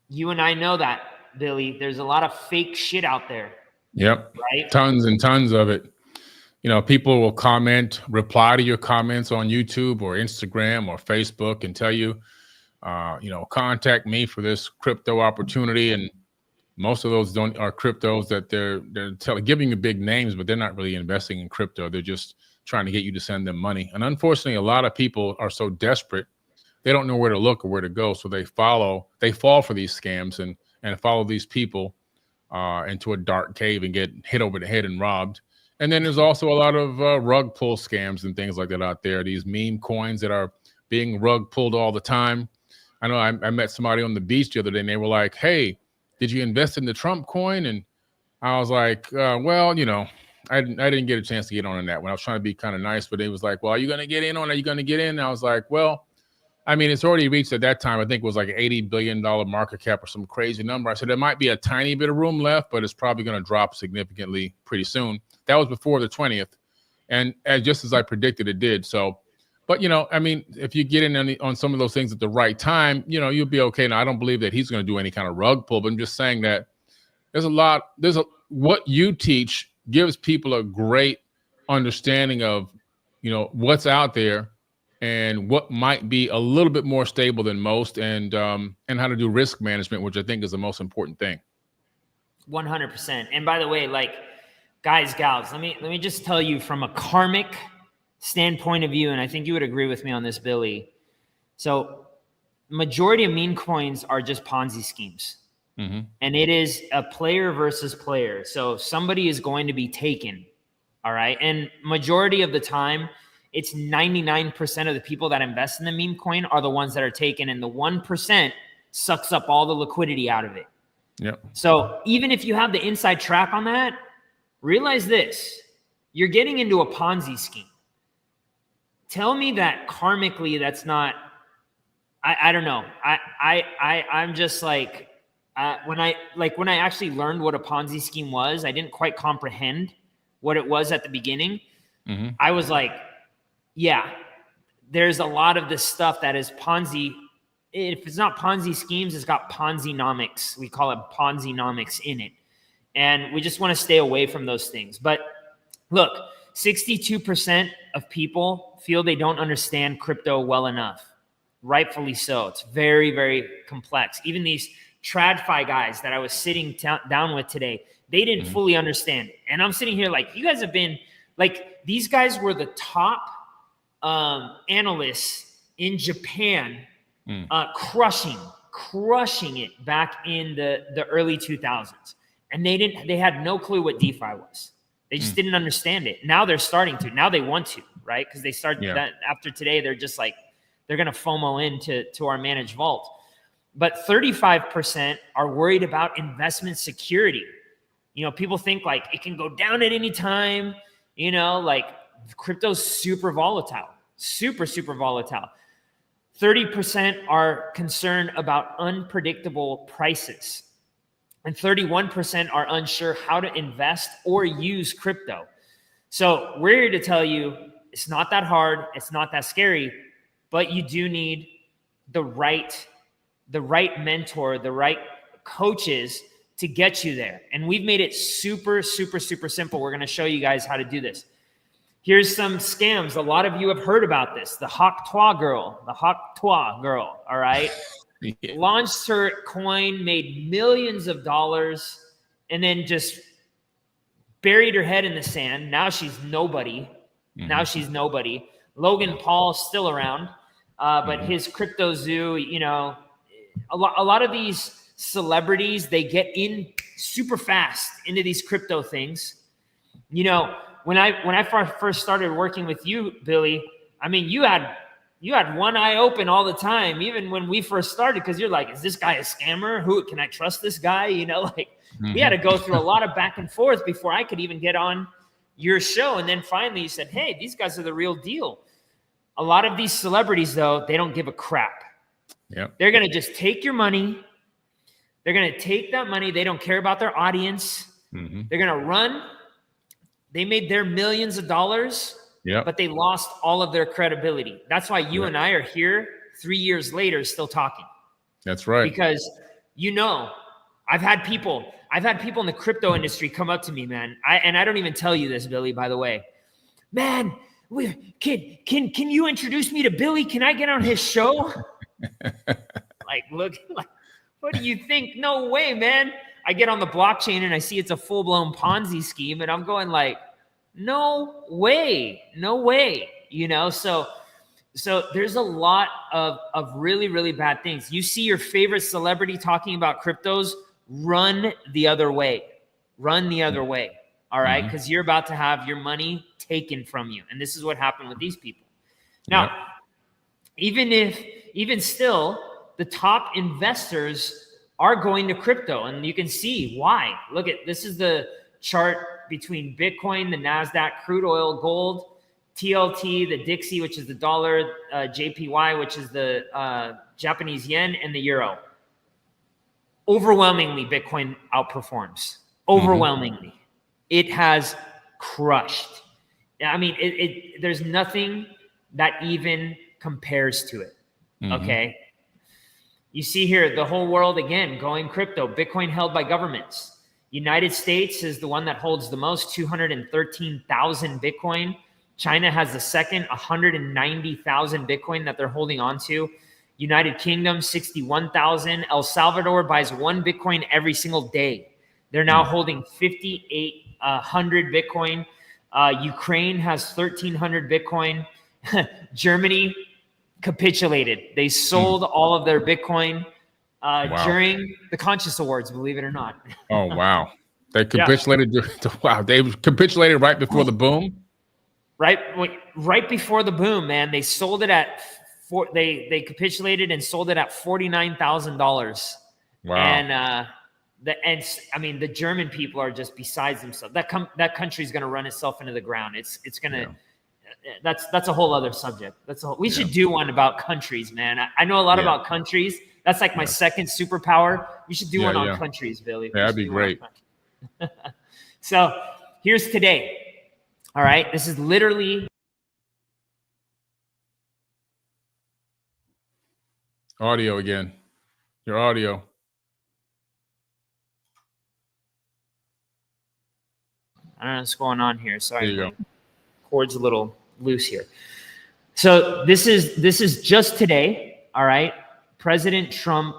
[SPEAKER 3] You and I know that, Billy. There's a lot of fake shit out there.
[SPEAKER 2] Yep.
[SPEAKER 3] Right?
[SPEAKER 2] Tons and tons of it. You know, people will reply to your comments on YouTube or Instagram or Facebook and tell you, contact me for this crypto opportunity. And most of those are cryptos that they're giving you big names, but they're not really investing in crypto. They're just trying to get you to send them money. And unfortunately, a lot of people are so desperate, they don't know where to look or where to go. So they fall for these scams and follow these people into a dark cave and get hit over the head and robbed. And then there's also a lot of rug pull scams and things like that out there. These meme coins that are being rug pulled all the time. I know I met somebody on the beach the other day and they were like, hey, did you invest in the Trump coin? And I was like, I didn't get a chance to get on that one. I was trying to be kind of nice, but it was like, well, are you going to get in on it? Are you going to get in? And I was like, well, I mean, it's already reached at that time, I think it was like an $80 billion market cap or some crazy number. I said, there might be a tiny bit of room left, but it's probably going to drop significantly pretty soon. That was before the 20th. And just as I predicted, it did. So But, I mean, if you get in on some of those things at the right time, you'll be okay. Now, I don't believe that he's going to do any kind of rug pull, but I'm just saying that what you teach gives people a great understanding of, what's out there and what might be a little bit more stable than most, and how to do risk management, which I think is the most important thing.
[SPEAKER 3] 100%. And by the way, like, guys, gals, let me just tell you from a karmic standpoint of view, and I think you would agree with me on this, Billy. So majority of meme coins are just Ponzi schemes. Mm-hmm. And it is a player versus player. So somebody is going to be taken. All right. And majority of the time, it's 99% of the people that invest in the meme coin are the ones that are taken. And the 1% sucks up all the liquidity out of it.
[SPEAKER 2] Yep.
[SPEAKER 3] So even if you have the inside track on that, realize this, you're getting into a Ponzi scheme. Tell me that karmically that's not, I don't know. I'm just like, when I actually learned what a Ponzi scheme was, I didn't quite comprehend what it was at the beginning. Mm-hmm. I was like, yeah, there's a lot of this stuff that is Ponzi. If it's not Ponzi schemes, it's got Ponzi-nomics. We call it Ponzi-nomics in it. And we just want to stay away from those things. But look, 62% of people feel they don't understand crypto well enough. Rightfully so. It's very, very complex. Even these TradFi guys that I was sitting down with today, they didn't fully understand it. And I'm sitting here like, you guys have been, like, these guys were the top analysts in Japan, crushing it back in the early 2000s. And they had no clue what DeFi was. They just didn't understand it. Now they're starting to. Now they want to, right? Because they started that after today. They're just like, they're going to FOMO into our managed vault. But 35% are worried about investment security. People think like it can go down at any time. Like crypto's super volatile, super, super volatile. 30% are concerned about unpredictable prices. And 31% are unsure how to invest or use crypto. So we're here to tell you it's not that hard. It's not that scary, but you do need the right mentor, the right coaches to get you there. And we've made it super, super, super simple. We're going to show you guys how to do this. Here's some scams. A lot of you have heard about this. The Hawk Twa girl, all right? Launched her coin, made millions of dollars, and then just buried her head in the sand. Now she's nobody. Logan Paul's still around, but his crypto zoo, a lot of these celebrities, they get in super fast into these crypto things. When I first started working with you, Billy, I mean, you had one eye open all the time, even when we first started, because you're like, is this guy a scammer? Can I trust this guy? We had to go through a lot of back and forth before I could even get on your show. And then finally you said, hey, these guys are the real deal. A lot of these celebrities, though, they don't give a crap.
[SPEAKER 2] Yep.
[SPEAKER 3] They're going to just take your money. They're going to take that money. They don't care about their audience. Mm-hmm. They're going to run. They made their millions of dollars, but they lost all of their credibility. That's why you and I are here 3 years later still talking.
[SPEAKER 2] That's right.
[SPEAKER 3] Because, I've had people in the crypto industry come up to me, man. I don't even tell you this, Billy, by the way. Man, can you introduce me to Billy? Can I get on his show? Look, what do you think? No way, man. I get on the blockchain and I see it's a full-blown Ponzi scheme, and I'm going like, no way. So there's a lot of really, really bad things. You see your favorite celebrity talking about cryptos, run the other way. All right? Because you're about to have your money taken from you. And this is what happened with these people. Now, even still, the top investors are going to crypto, and you can see why. Look at this is the chart between Bitcoin, the NASDAQ, crude oil, gold, TLT, the Dixie, which is the dollar, JPY, which is the Japanese yen, and the euro. Overwhelmingly, Bitcoin outperforms. Overwhelmingly. It has crushed. I mean, there's nothing that even compares to it. Okay. You see here, the whole world, again, going crypto. Bitcoin held by governments. United States is the one that holds the most, 213,000 Bitcoin. China has the second, 190,000 Bitcoin that they're holding on to. United Kingdom, 61,000. El Salvador buys 1 Bitcoin every single day. They're now holding 5,800 Bitcoin. Ukraine has 1,300 Bitcoin. Germany capitulated. They sold all of their Bitcoin during the Conscious Awards, believe it or not.
[SPEAKER 2] Oh, wow. They capitulated. Wow. They capitulated right before the boom.
[SPEAKER 3] Right before the boom, man. They sold it at they capitulated and sold it at $49,000.
[SPEAKER 2] Wow.
[SPEAKER 3] And I mean, the German people are just besides themselves. That country's going to run itself into the ground. It's going to. That's a whole other subject. We should do one about countries, man. I know a lot about countries. That's like my second superpower. We should do one on countries, Billy.
[SPEAKER 2] Yeah, that'd be great.
[SPEAKER 3] So here's today. All right. This is literally
[SPEAKER 2] audio again. Your audio.
[SPEAKER 3] I don't know what's going on here. Sorry.
[SPEAKER 2] There you go.
[SPEAKER 3] Cord's a little loose here. So this is just today. All right. President Trump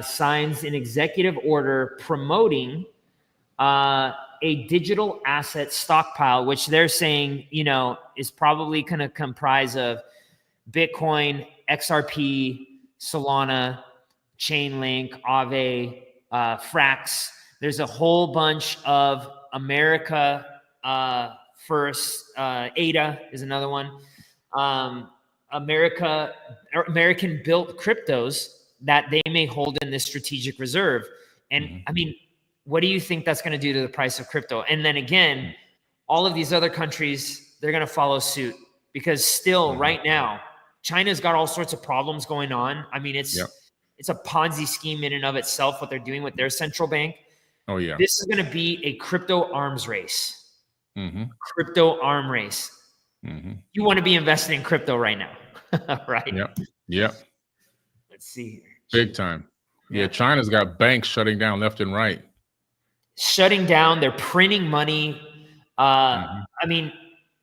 [SPEAKER 3] signs an executive order promoting a digital asset stockpile, which they're saying, is probably going to comprise of Bitcoin, XRP, Solana, Chainlink, Aave, Frax. There's a whole bunch of America First, ADA is another one. American built cryptos that they may hold in this strategic reserve. And I mean, what do you think that's going to do to the price of crypto? And then again, all of these other countries, they're going to follow suit because still right now, China's got all sorts of problems going on. I mean, it's a Ponzi scheme in and of itself, what they're doing with their central bank.
[SPEAKER 2] Oh yeah.
[SPEAKER 3] This is going to be a crypto arms race. Crypto arm race. You want to be invested in crypto right now, right?
[SPEAKER 2] Yep.
[SPEAKER 3] Let's see here.
[SPEAKER 2] Big time. Yeah, China's got banks shutting down left and right.
[SPEAKER 3] Shutting down. They're printing money. I mean,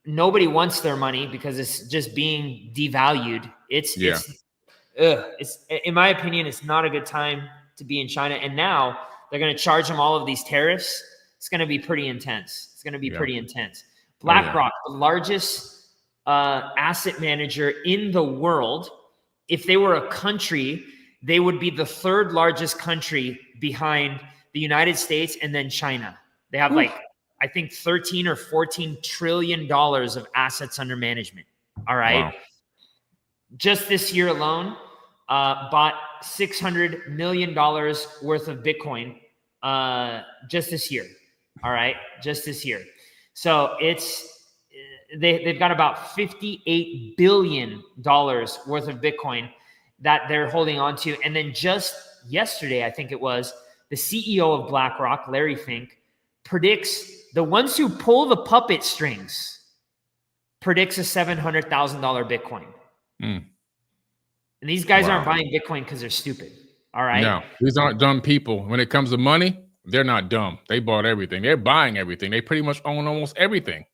[SPEAKER 3] nobody wants their money because it's just being devalued. It's in my opinion, it's not a good time to be in China. And now they're going to charge them all of these tariffs. It's going to be pretty intense. It's going to be pretty intense. BlackRock, the largest asset manager in the world. If they were a country, they would be the third largest country behind the United States and then China. They have I think 13 or 14 trillion dollars of assets under management. All right. Wow. Just this year alone, bought $600 million worth of Bitcoin just this year. All right. Just this year. So they've got about $58 billion worth of Bitcoin that they're holding on to. And then just yesterday, I think it was, the CEO of BlackRock, Larry Fink, predicts the ones who pull the puppet strings predicts a $700,000 Bitcoin. And these guys aren't buying Bitcoin because they're stupid. All right.
[SPEAKER 2] No, these aren't dumb people. When it comes to money, they're not dumb. They bought everything. They're buying everything. They pretty much own almost everything.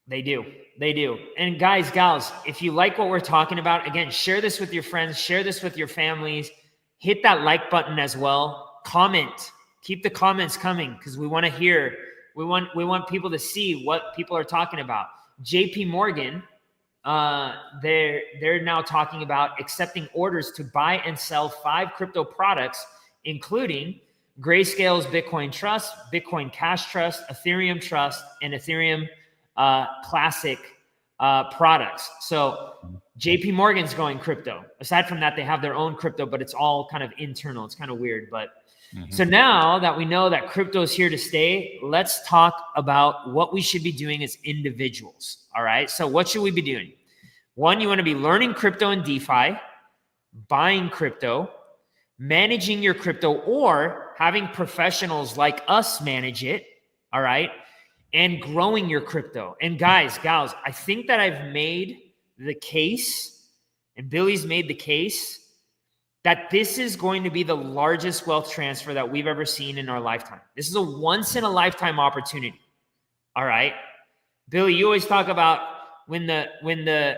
[SPEAKER 3] They do. They do. And guys, gals, if you like what we're talking about, again, share this with your friends, share this with your families, hit that like button as well. Comment. Keep the comments coming because we want to hear. We want people to see what people are talking about. JP Morgan, they're now talking about accepting orders to buy and sell 5 crypto products, including Grayscale's Bitcoin Trust, Bitcoin Cash Trust, Ethereum Trust, and Ethereum Classic products. So JP Morgan's going crypto. Aside from that, they have their own crypto, but it's all kind of internal. It's kind of weird. But so now that we know that crypto is here to stay, let's talk about what we should be doing as individuals. All right. So what should we be doing? One, you want to be learning crypto and DeFi, buying crypto, managing your crypto, or having professionals like us manage it. All right. And growing your crypto. And guys, gals, I think that I've made the case, and Billy's made the case, that this is going to be the largest wealth transfer that we've ever seen in our lifetime. This is a once-in-a-lifetime opportunity. All right? Billy, you always talk about when the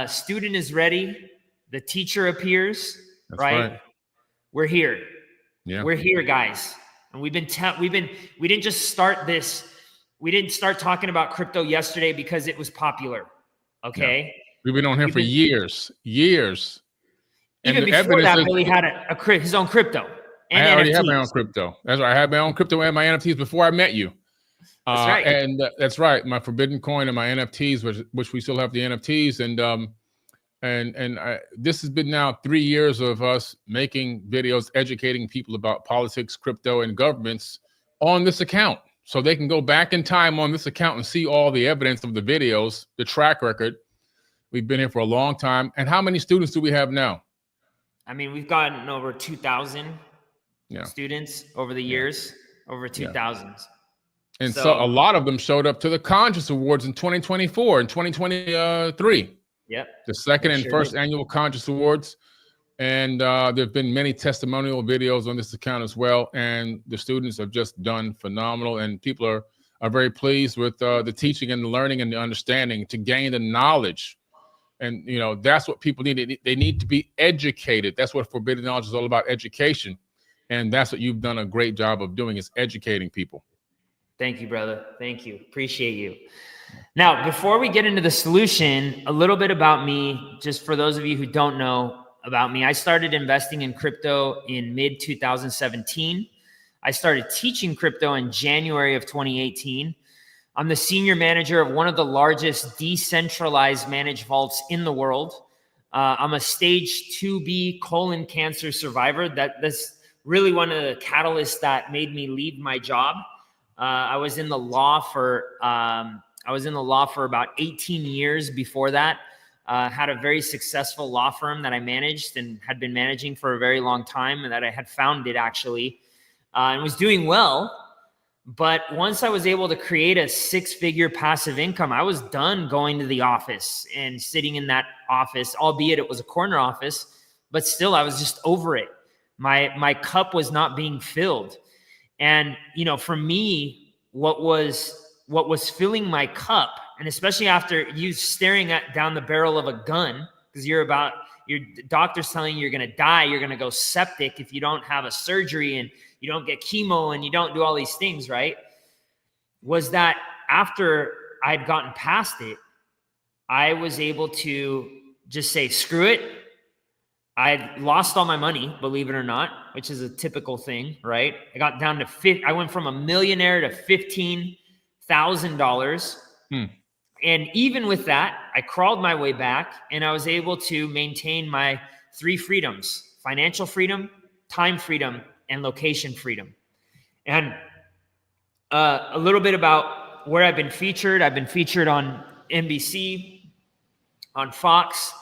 [SPEAKER 3] student is ready, the teacher appears.
[SPEAKER 2] That's
[SPEAKER 3] right? We're here.
[SPEAKER 2] Yeah.
[SPEAKER 3] We're here, guys. And we didn't just start this. We didn't start talking about crypto yesterday because it was popular. Okay.
[SPEAKER 2] Yeah. We've been on here for years.
[SPEAKER 3] Even before that, Billy had his own crypto. And
[SPEAKER 2] I already
[SPEAKER 3] NFTs.
[SPEAKER 2] have my own crypto. That's right. I had my own crypto and my NFTs before I met you.
[SPEAKER 3] That's right.
[SPEAKER 2] And that's right. My forbidden coin and my NFTs, which we still have the NFTs. And this has been now 3 years of us making videos, educating people about politics, crypto, and governments on this account. So they can go back in time on this account and see all the evidence of the videos, the track record. We've been here for a long time. And how many students do we have now?
[SPEAKER 3] I mean, we've gotten over 2,000 students over the years, over 2,000. Yeah.
[SPEAKER 2] And so a lot of them showed up to the Conscious Awards in 2024 and 2023.
[SPEAKER 3] Yep.
[SPEAKER 2] The second and first annual Conscious Awards. And there have been many testimonial videos on this account as well. And the students have just done phenomenal. And people are very pleased with the teaching and the learning and the understanding to gain the knowledge. And, you know, that's what people need. They need to be educated. That's what Forbidden Knowledge is all about, education. And that's what you've done a great job of doing, is educating people.
[SPEAKER 3] Thank you, brother. Thank you. Appreciate you. Now, before we get into the solution, a little bit about me, just for those of you who don't know about me. I started investing in crypto in mid-2017. I started teaching crypto in January of 2018. I'm the senior manager of one of the largest decentralized managed vaults in the world. I'm a stage 2B colon cancer survivor. That's really one of the catalysts that made me leave my job. I was in the law for about 18 years before that. Had a very successful law firm that I managed and had been managing for a very long time, and that I had founded actually, and was doing well. But once I was able to create a 6-figure passive income, I was done going to the office and sitting in that office, albeit it was a corner office, but still I was just over it. My cup was not being filled. And, you know, for me, what was filling my cup, and especially after you staring down the barrel of a gun, because your doctor's telling you you're going to die, you're going to go septic if you don't have a surgery and you don't get chemo and you don't do all these things, right? Was that after I'd gotten past it, I was able to just say, screw it. I lost all my money, believe it or not, which is a typical thing, right? I got down to I went from a millionaire to $15,000. And even with that, I crawled my way back and I was able to maintain my 3 freedoms: financial freedom, time freedom, and location freedom. And a little bit about where I've been featured. I've been featured on NBC, on Fox.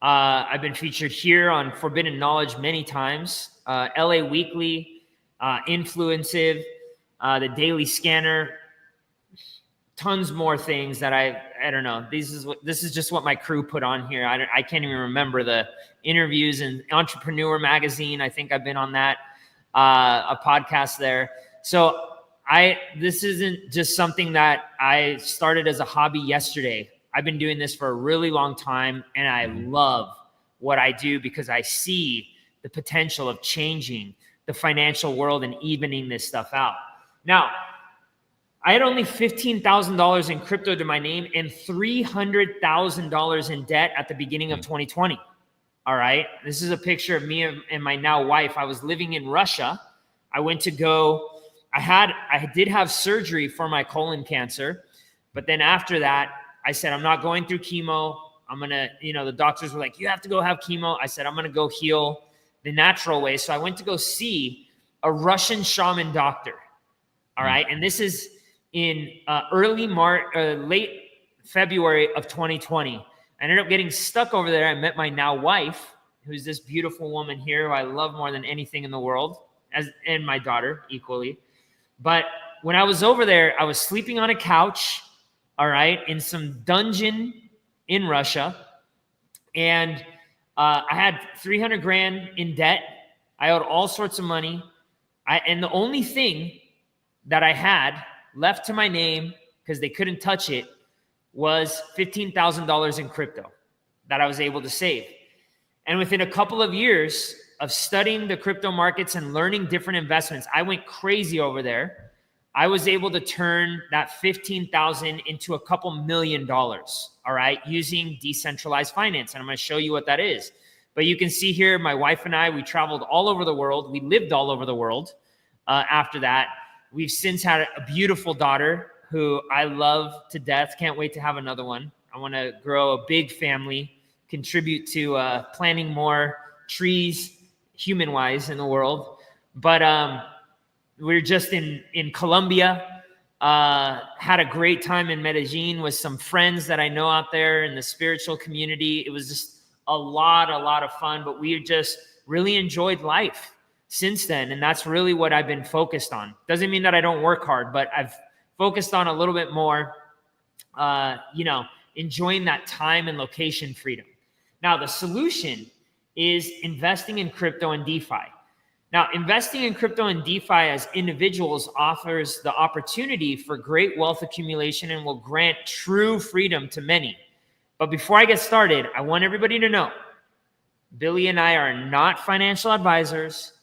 [SPEAKER 3] I've been featured here on Forbidden Knowledge many times. LA Weekly, Influencive, the Daily Scanner, tons more things that I don't know. This is just what my crew put on here. I can't even remember the interviews. And Entrepreneur Magazine, I think I've been on that, a podcast there. So this isn't just something that I started as a hobby yesterday. I've been doing this for a really long time, and I love what I do because I see the potential of changing the financial world and evening this stuff out. Now, I had only $15,000 in crypto to my name and $300,000 in debt at the beginning of 2020. All right. This is a picture of me and my now wife. I was living in Russia. I did have surgery for my colon cancer, but then after that, I said, I'm not going through chemo. I'm going to, the doctors were like, you have to go have chemo. I said, I'm going to go heal the natural way. So I went to go see a Russian shaman doctor. All right. And this is in late February of 2020. I ended up getting stuck over there. I met my now wife, who's this beautiful woman here who I love more than anything in the world, and my daughter equally. But when I was over there, I was sleeping on a couch, all right, in some dungeon in Russia, And I had 300 grand in debt. I owed all sorts of money. And the only thing that I had left to my name, because they couldn't touch it, was $15,000 in crypto that I was able to save. And within a couple of years of studying the crypto markets and learning different investments, I went crazy over there. I was able to turn that $15,000 into a couple $1 million, all right, using decentralized finance. And I'm going to show you what that is. But you can see here, my wife and I, we traveled all over the world. We lived all over the world after that. We've since had a beautiful daughter who I love to death. Can't wait to have another one. I want to grow a big family, contribute to planting more trees human-wise in the world. But we're just in Colombia, had a great time in Medellin with some friends that I know out there in the spiritual community. It was just a lot of fun, but we just really enjoyed life since then. And that's really what I've been focused on. Doesn't mean that I don't work hard, but I've focused on a little bit more, enjoying that time and location freedom. Now, the solution is investing in crypto and DeFi. Now, investing in crypto and DeFi as individuals offers the opportunity for great wealth accumulation and will grant true freedom to many. But before I get started, I want everybody to know, Billy and I are not financial advisors.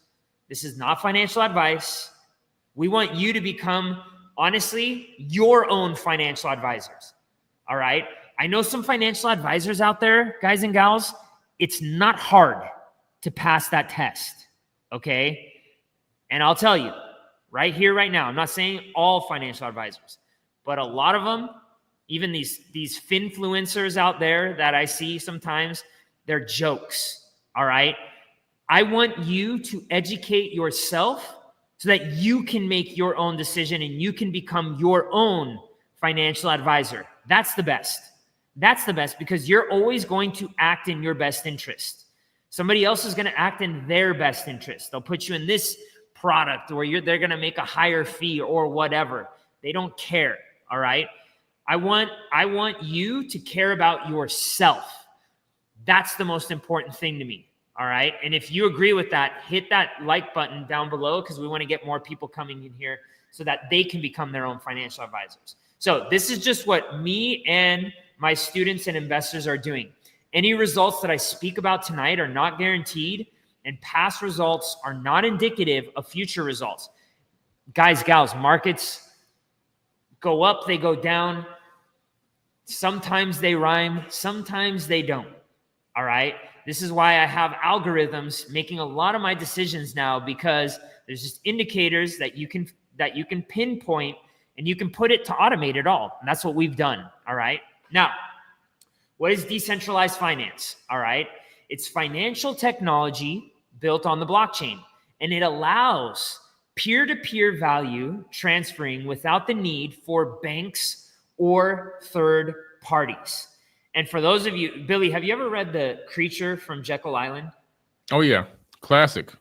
[SPEAKER 3] This is not financial advice. We want you to become, honestly, your own financial advisors, all right? I know some financial advisors out there, guys and gals. It's not hard to pass that test, okay? And I'll tell you, right here, right now, I'm not saying all financial advisors, but a lot of them, even these finfluencers out there that I see sometimes, they're jokes, all right? I want you to educate yourself so that you can make your own decision and you can become your own financial advisor. That's the best. That's the best, because you're always going to act in your best interest. Somebody else is going to act in their best interest. They'll put you in this product or they're going to make a higher fee or whatever. They don't care, all right? I want you to care about yourself. That's the most important thing to me, all right? And if you agree with that, hit that like button down below, because we want to get more people coming in here so that they can become their own financial advisors. So this is just what me and my students and investors are doing. Any results that I speak about tonight are not guaranteed, and past results are not indicative of future results. Guys, gals, markets go up, they go down. Sometimes they rhyme, sometimes they don't, all right? This is why I have algorithms making a lot of my decisions now, because there's just indicators that you can pinpoint, and you can put it to automate it all. And that's what we've done, all right? Now, what is decentralized finance? All right. It's financial technology built on the blockchain, and it allows peer-to-peer value transferring without the need for banks or third parties. And for those of you, Billy, have you ever read The Creature from Jekyll Island?
[SPEAKER 2] Oh, yeah. Classic.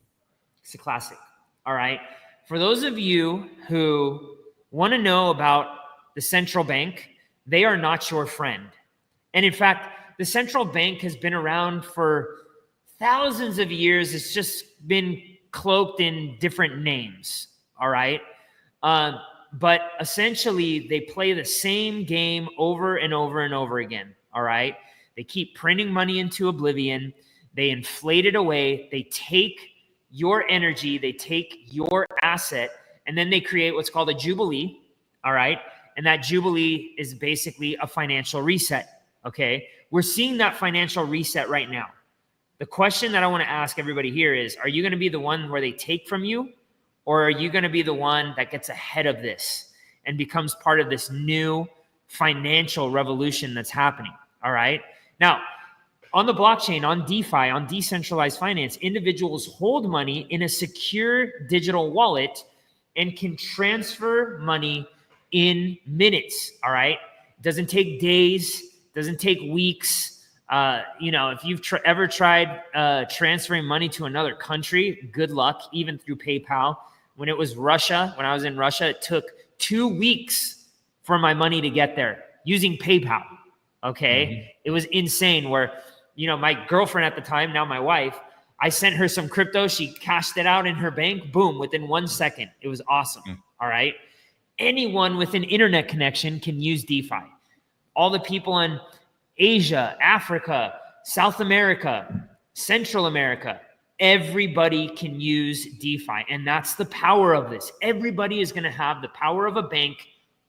[SPEAKER 3] It's a classic. All right. For those of you who want to know about the central bank, they are not your friend. And in fact, the central bank has been around for thousands of years. It's just been cloaked in different names, all right? But essentially, they play the same game over and over and over again, all right? They keep printing money into oblivion. They inflate it away. They take your energy. They take your asset, and then they create what's called a jubilee, all right? And that jubilee is basically a financial reset, okay? We're seeing that financial reset right now. The question that I want to ask everybody here is, are you going to be the one where they take from you, or are you going to be the one that gets ahead of this and becomes part of this new financial revolution that's happening, all right? Now, on the blockchain, on DeFi, on decentralized finance, individuals hold money in a secure digital wallet and can transfer money in minutes, all right? Doesn't take days, doesn't take weeks. If you've ever tried transferring money to another country, good luck, even through PayPal. When it was Russia, when I was in Russia, it took 2 weeks for my money to get there using PayPal, okay? Mm-hmm. It was insane, where my girlfriend at the time, now my wife, I sent her some crypto. She cashed it out in her bank. Boom, within 1 second. It was awesome. All right. Anyone with an internet connection can use DeFi. All the people in Asia, Africa, South America, Central America, everybody can use DeFi. And that's the power of this. Everybody is going to have the power of a bank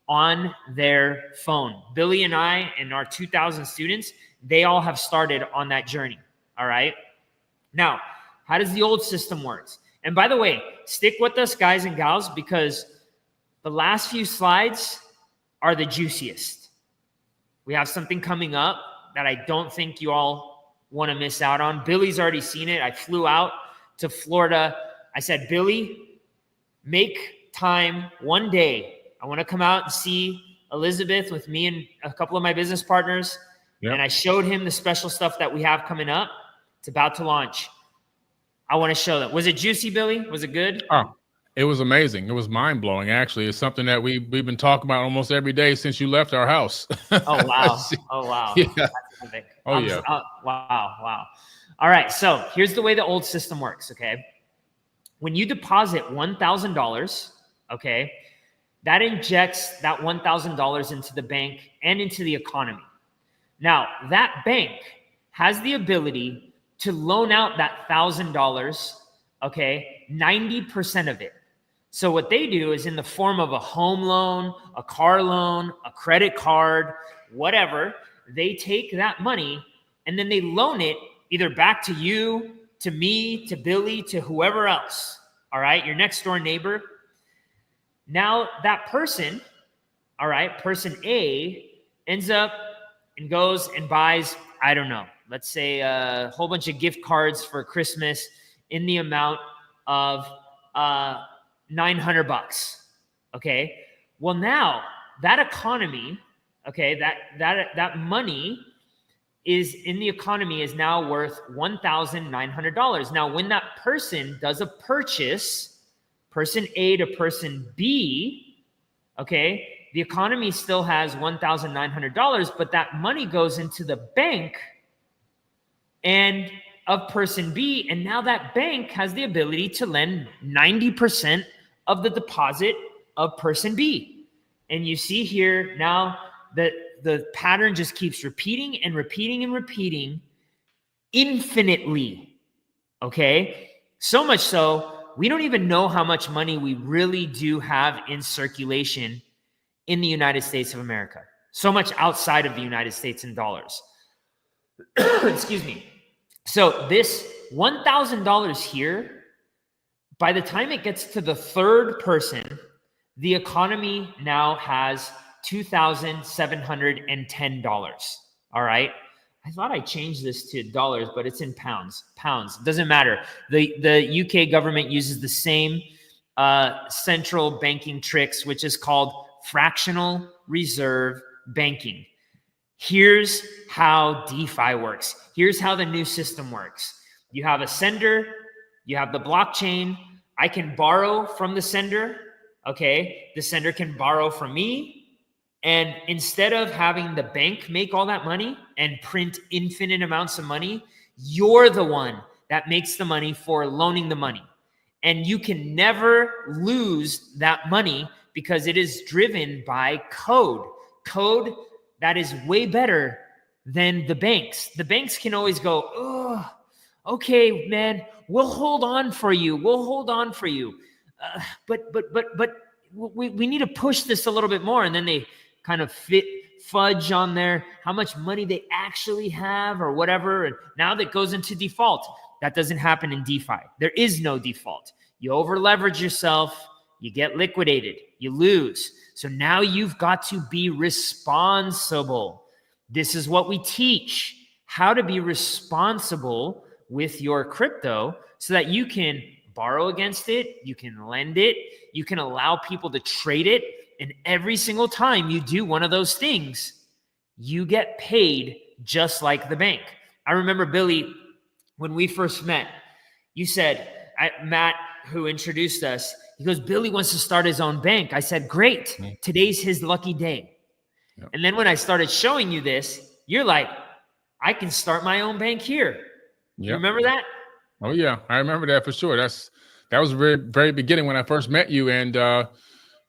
[SPEAKER 3] on their phone. Billy and I and our 2,000 students, they all have started on that journey. All right. Now, how does the old system work? And by the way, stick with us, guys and gals, because the last few slides are the juiciest. We have something coming up that I don't think you all want to miss out on. Billy's already seen it. I flew out to Florida. I said, Billy, make time one day. I want to come out and see Elizabeth with me and a couple of my business partners. Yep. And I showed him the special stuff that we have coming up. It's about to launch. I want to show them. Was it juicy, Billy? Was it good?
[SPEAKER 2] Oh, it was amazing. It was mind-blowing, actually. It's something that we've been talking about almost every day since you left our house.
[SPEAKER 3] Oh, wow. Oh, wow.
[SPEAKER 2] Yeah.
[SPEAKER 3] That's epic.
[SPEAKER 2] Oh, yeah.
[SPEAKER 3] Wow. All right. So here's the way the old system works, okay? When you deposit $1,000, okay, that injects that $1,000 into the bank and into the economy. Now, that bank has the ability to loan out that $1,000, okay, 90% of it. So what they do is in the form of a home loan, a car loan, a credit card, whatever, they take that money and then they loan it either back to you, to me, to Billy, to whoever else, all right, your next door neighbor. Now that person, all right, person A ends up and goes and buys, I don't know, let's say a whole bunch of gift cards for Christmas in the amount of $900. Okay. Well, now that economy, okay, that money is in the economy is now worth $1,900. Now, when that person does a purchase, person A to person B, okay, the economy still has $1,900, but that money goes into the bank and of person B, and now that bank has the ability to lend 90% of the deposit of person B. And you see here now that the pattern just keeps repeating and repeating and repeating infinitely, okay? So much so, we don't even know how much money we really do have in circulation in the United States of America. So much outside of the United States in dollars. Excuse me. So this $1,000 here, by the time it gets to the third person, the economy now has $2,710. All right. I thought I changed this to dollars, but it's in pounds. Pounds. Doesn't matter. The UK government uses the same central banking tricks, which is called fractional reserve banking. Here's how DeFi works. Here's how the new system works. You have a sender, you have the blockchain. I can borrow from the sender. Okay. The sender can borrow from me. And instead of having the bank make all that money and print infinite amounts of money, you're the one that makes the money for loaning the money. And you can never lose that money because it is driven by code that is way better than the banks. The banks can always go, oh, okay, man, we'll hold on for you. We'll hold on for you. But we need to push this a little bit more. And then they kind of fudge on there how much money they actually have or whatever. And now that goes into default. That doesn't happen in DeFi. There is no default. You over leverage yourself, you get liquidated, you lose. So now you've got to be responsible. This is what we teach, how to be responsible with your crypto so that you can borrow against it, you can lend it, you can allow people to trade it. And every single time you do one of those things, you get paid just like the bank. I remember, Billy, when we first met, you said, Matt, who introduced us, he goes, Billy wants to start his own bank. I said, great. Today's his lucky day. Yep. And then when I started showing you this, you're like, I can start my own bank here. You remember that?
[SPEAKER 2] Oh yeah, I remember that for sure. That was the very, very beginning when I first met you, and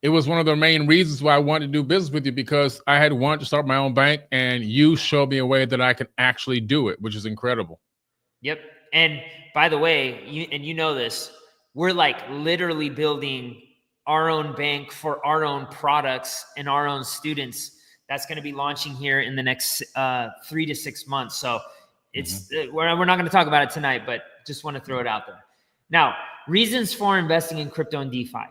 [SPEAKER 2] it was one of the main reasons why I wanted to do business with you, because I had wanted to start my own bank, and you showed me a way that I could actually do it, which is incredible.
[SPEAKER 3] Yep. And by the way, you know this, we're like literally building our own bank for our own products and our own students. That's going to be launching here in the next 3 to 6 months. So it's we're not going to talk about it tonight, but just want to throw it out there. Now, reasons for investing in crypto and DeFi.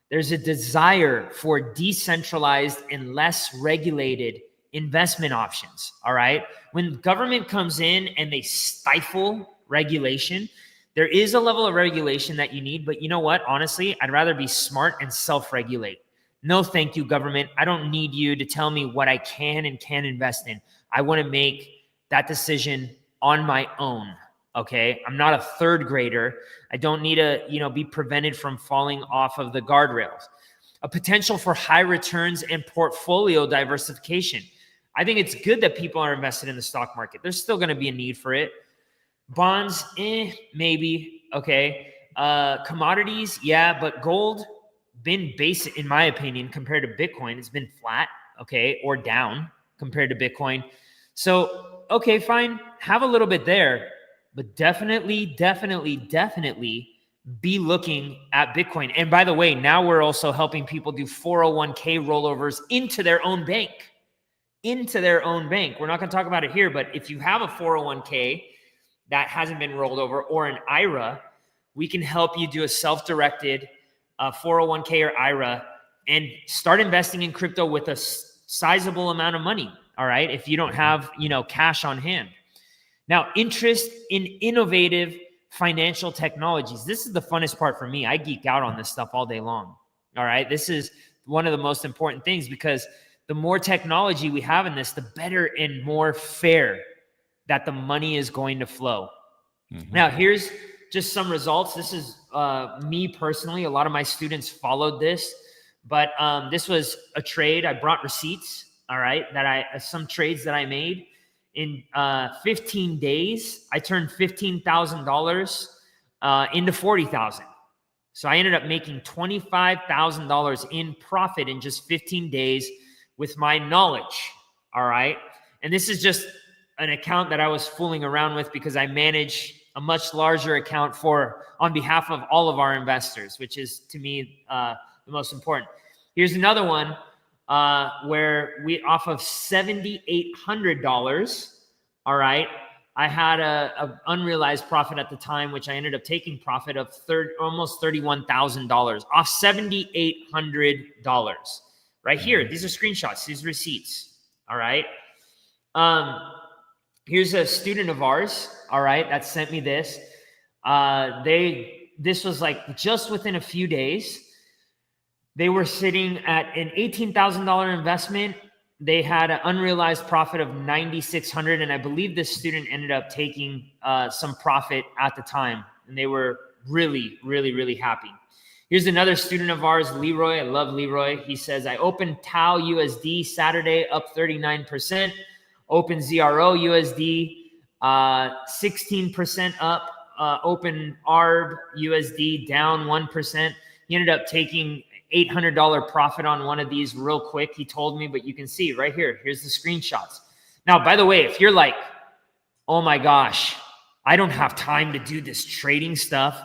[SPEAKER 3] There's a desire for decentralized and less regulated investment options. All right. When government comes in and they stifle regulation, there is a level of regulation that you need. But you know what? Honestly, I'd rather be smart and self-regulate. No, thank you, government. I don't need you to tell me what I can and can't invest in. I want to make that decision on my own. Okay. I'm not a third grader. I don't need to, be prevented from falling off of the guardrails. A potential for high returns and portfolio diversification. I think it's good that people are invested in the stock market. There's still going to be a need for it. Bonds, maybe. Okay. Commodities, yeah, but gold been basic, in my opinion, compared to Bitcoin. It's been flat, okay, or down compared to Bitcoin. So, okay, fine. Have a little bit there. But definitely be looking at Bitcoin. And by the way, now we're also helping people do 401k rollovers into their own bank. We're not going to talk about it here, but if you have a 401k that hasn't been rolled over, or an IRA, we can help you do a self-directed 401k or IRA and start investing in crypto with a sizable amount of money. All right. If you don't have, cash on hand. Now, interest in innovative financial technologies. This is the funnest part for me. I geek out on this stuff all day long. All right. This is one of the most important things, because the more technology we have in this, the better and more fair that the money is going to flow. Now, here's just some results. This is me personally. A lot of my students followed this, but this was a trade. I brought receipts. All right. Some trades that I made. In 15 days, I turned $15,000 into $40,000. So I ended up making $25,000 in profit in just 15 days with my knowledge. All right. And this is just an account that I was fooling around with, because I manage a much larger account on behalf of all of our investors, which is, to me, the most important. Here's another one. Where we, off of $7,800, all right, I had a unrealized profit at the time, which I ended up taking profit of almost $31,000 off $7,800 right here. These are screenshots, these receipts. All right. Here's a student of ours, all right, that sent me this. This was like just within a few days. They were sitting at an $18,000 investment. They had an unrealized profit of $9,600. And I believe this student ended up taking some profit at the time. And they were really, really, really happy. Here's another student of ours, Leroy. I love Leroy. He says, I opened Tau USD Saturday up 39%. Open ZRO USD 16% up. Open ARB USD down 1%. He ended up taking $800 profit on one of these real quick. He told me, but you can see right here. Here's the screenshots. Now, by the way, if you're like, oh my gosh, I don't have time to do this trading stuff,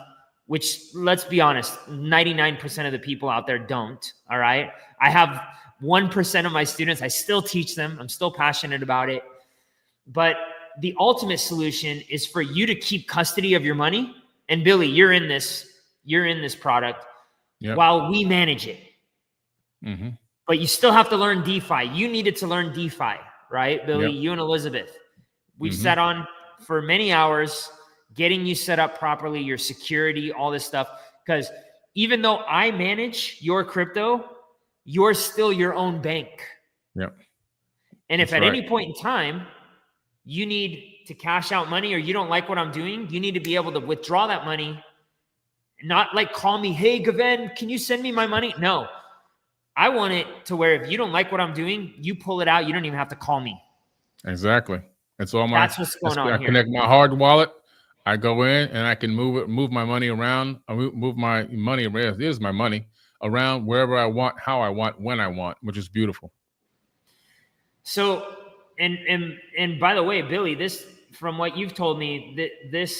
[SPEAKER 3] which, let's be honest, 99% of the people out there don't. All right. I have 1% of my students. I still teach them. I'm still passionate about it. But the ultimate solution is for you to keep custody of your money. And Billy, you're in this product. Yep. While we manage it. But you still have to learn DeFi. You needed to learn DeFi, right, Billy? Yep. You and Elizabeth. We've sat on for many hours getting you set up properly, your security, all this stuff. Because even though I manage your crypto, you're still your own bank. Yep. And if at any point in time you need to cash out money, or you don't like what I'm doing, you need to be able to withdraw that money. Not like call me, hey, Gven, can you send me my money? No, I want it to where if you don't like what I'm doing, you pull it out. You don't even have to call me.
[SPEAKER 2] Exactly. That's all
[SPEAKER 3] That's what's going on
[SPEAKER 2] I
[SPEAKER 3] here.
[SPEAKER 2] connect my hard wallet. I go in and I can move my money around. I move my money around. This is my money around wherever I want, how I want, when I want, which is beautiful.
[SPEAKER 3] So, and by the way, Billy, this, from what you've told me, this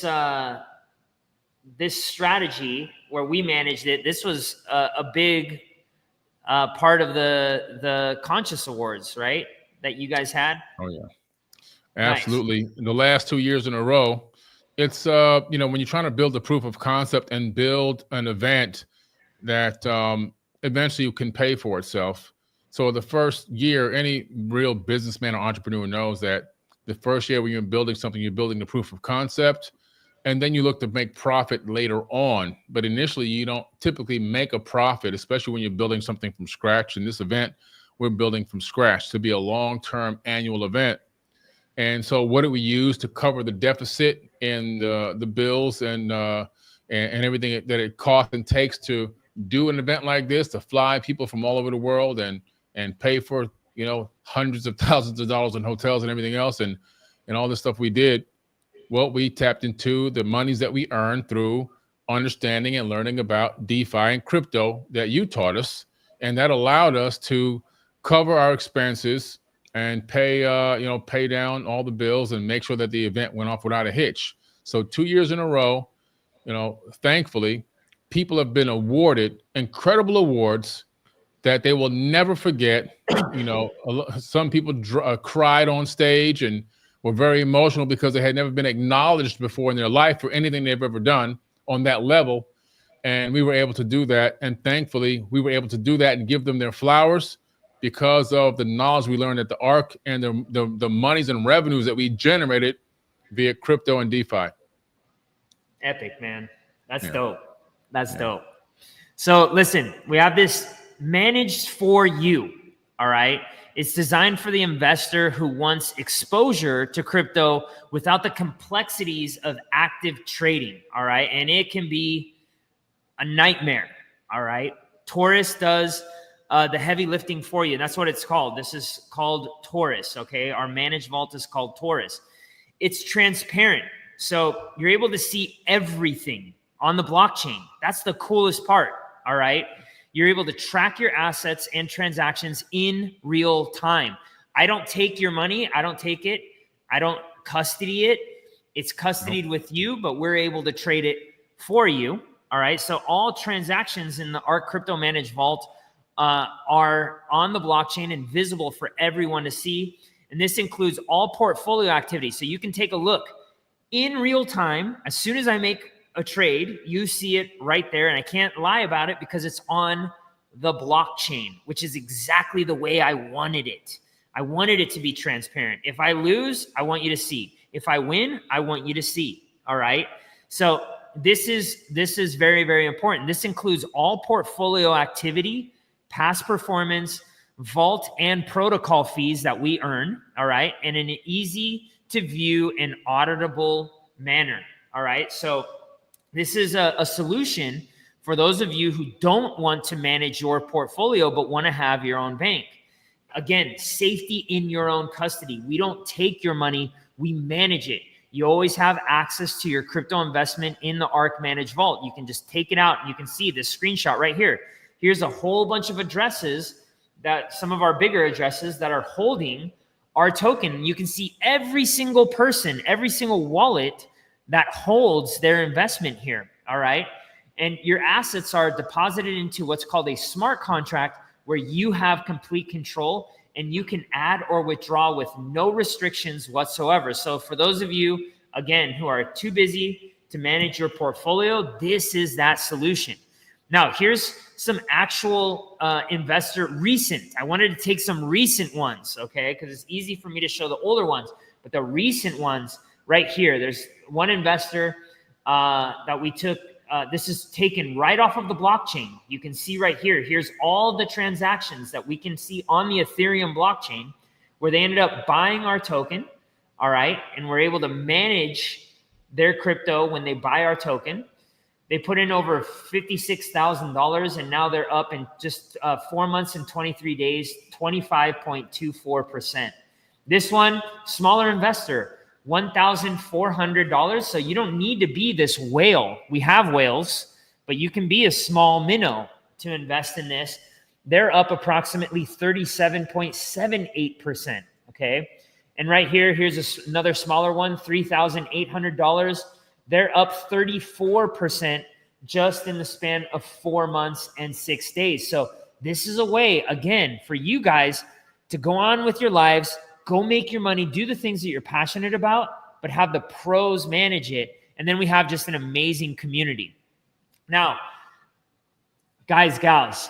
[SPEAKER 3] strategy where we managed it, this was a big part of the Conscious Awards, right? That you guys had.
[SPEAKER 2] Oh yeah, absolutely. Nice. The last 2 years in a row, it's when you're trying to build a proof of concept and build an event that eventually can pay for itself. So the first year, any real businessman or entrepreneur knows that the first year when you're building something, you're building the proof of concept, and then you look to make profit later on. But initially, you don't typically make a profit, especially when you're building something from scratch. In this event, we're building from scratch to be a long-term annual event. And so what do we use to cover the deficit and the bills and everything that it costs and takes to do an event like this, to fly people from all over the world and pay for, hundreds of thousands of dollars in hotels and everything else and all this stuff we did? Well, we tapped into the monies that we earned through understanding and learning about DeFi and crypto that you taught us. And that allowed us to cover our expenses and pay down all the bills and make sure that the event went off without a hitch. So 2 years in a row, thankfully, people have been awarded incredible awards that they will never forget. Some people cried on stage and were very emotional because they had never been acknowledged before in their life for anything they've ever done on that level. And we were able to do that. And thankfully, we were able to do that and give them their flowers because of the knowledge we learned at the ARC and the monies and revenues that we generated via crypto and DeFi.
[SPEAKER 3] Epic, man. That's dope. That's dope. So listen, we have this managed for you. All right. It's designed for the investor who wants exposure to crypto without the complexities of active trading. All right. And it can be a nightmare. All right. Taurus does the heavy lifting for you. That's what it's called. This is called Taurus. Okay. Our managed vault is called Taurus. It's transparent. So you're able to see everything on the blockchain. That's the coolest part. All right. You're able to track your assets and transactions in real time. I don't take your money. I don't take it. I don't custody it. It's custodied with you, but we're able to trade it for you. All right. So all transactions in the ARC Crypto Managed Vault are on the blockchain and visible for everyone to see. And this includes all portfolio activity. So you can take a look in real time. As soon as I make a trade, you see it right there. And I can't lie about it because it's on the blockchain, which is exactly the way I wanted it. I wanted it to be transparent. If I lose, I want you to see. If I win, I want you to see. All right. So this is very, very important. This includes all portfolio activity, past performance, vault and protocol fees that we earn. All right. And in an easy to view and auditable manner. All right. So this is a solution for those of you who don't want to manage your portfolio, but want to have your own bank. Again, safety in your own custody. We don't take your money, we manage it. You always have access to your crypto investment in the ARC Managed Vault. You can just take it out and you can see this screenshot right here. Here's a whole bunch of addresses, that some of our bigger addresses that are holding our token. You can see every single person, every single wallet that holds their investment here. All right. And your assets are deposited into what's called a smart contract where you have complete control and you can add or withdraw with no restrictions whatsoever. So for those of you, again, who are too busy to manage your portfolio, this is that solution. Now, here's some actual investor recent. I wanted to take some recent ones, okay, because it's easy for me to show the older ones, but the recent ones right here, there's one investor that we took. This is taken right off of the blockchain. You can see right here. Here's all the transactions that we can see on the Ethereum blockchain where they ended up buying our token. All right. And we're able to manage their crypto when they buy our token. They put in over $56,000 and now they're up in just 4 months and 23 days, 25.24%. This one, smaller investor, $1,400. So you don't need to be this whale. We have whales, but you can be a small minnow to invest in this. They're up approximately 37.78%. Okay. And right here, here's another smaller one, $3,800. They're up 34% just in the span of 4 months and 6 days. So this is a way, again, for you guys to go on with your lives, go make your money, do the things that you're passionate about, but have the pros manage it. And then we have just an amazing community. Now, guys, gals,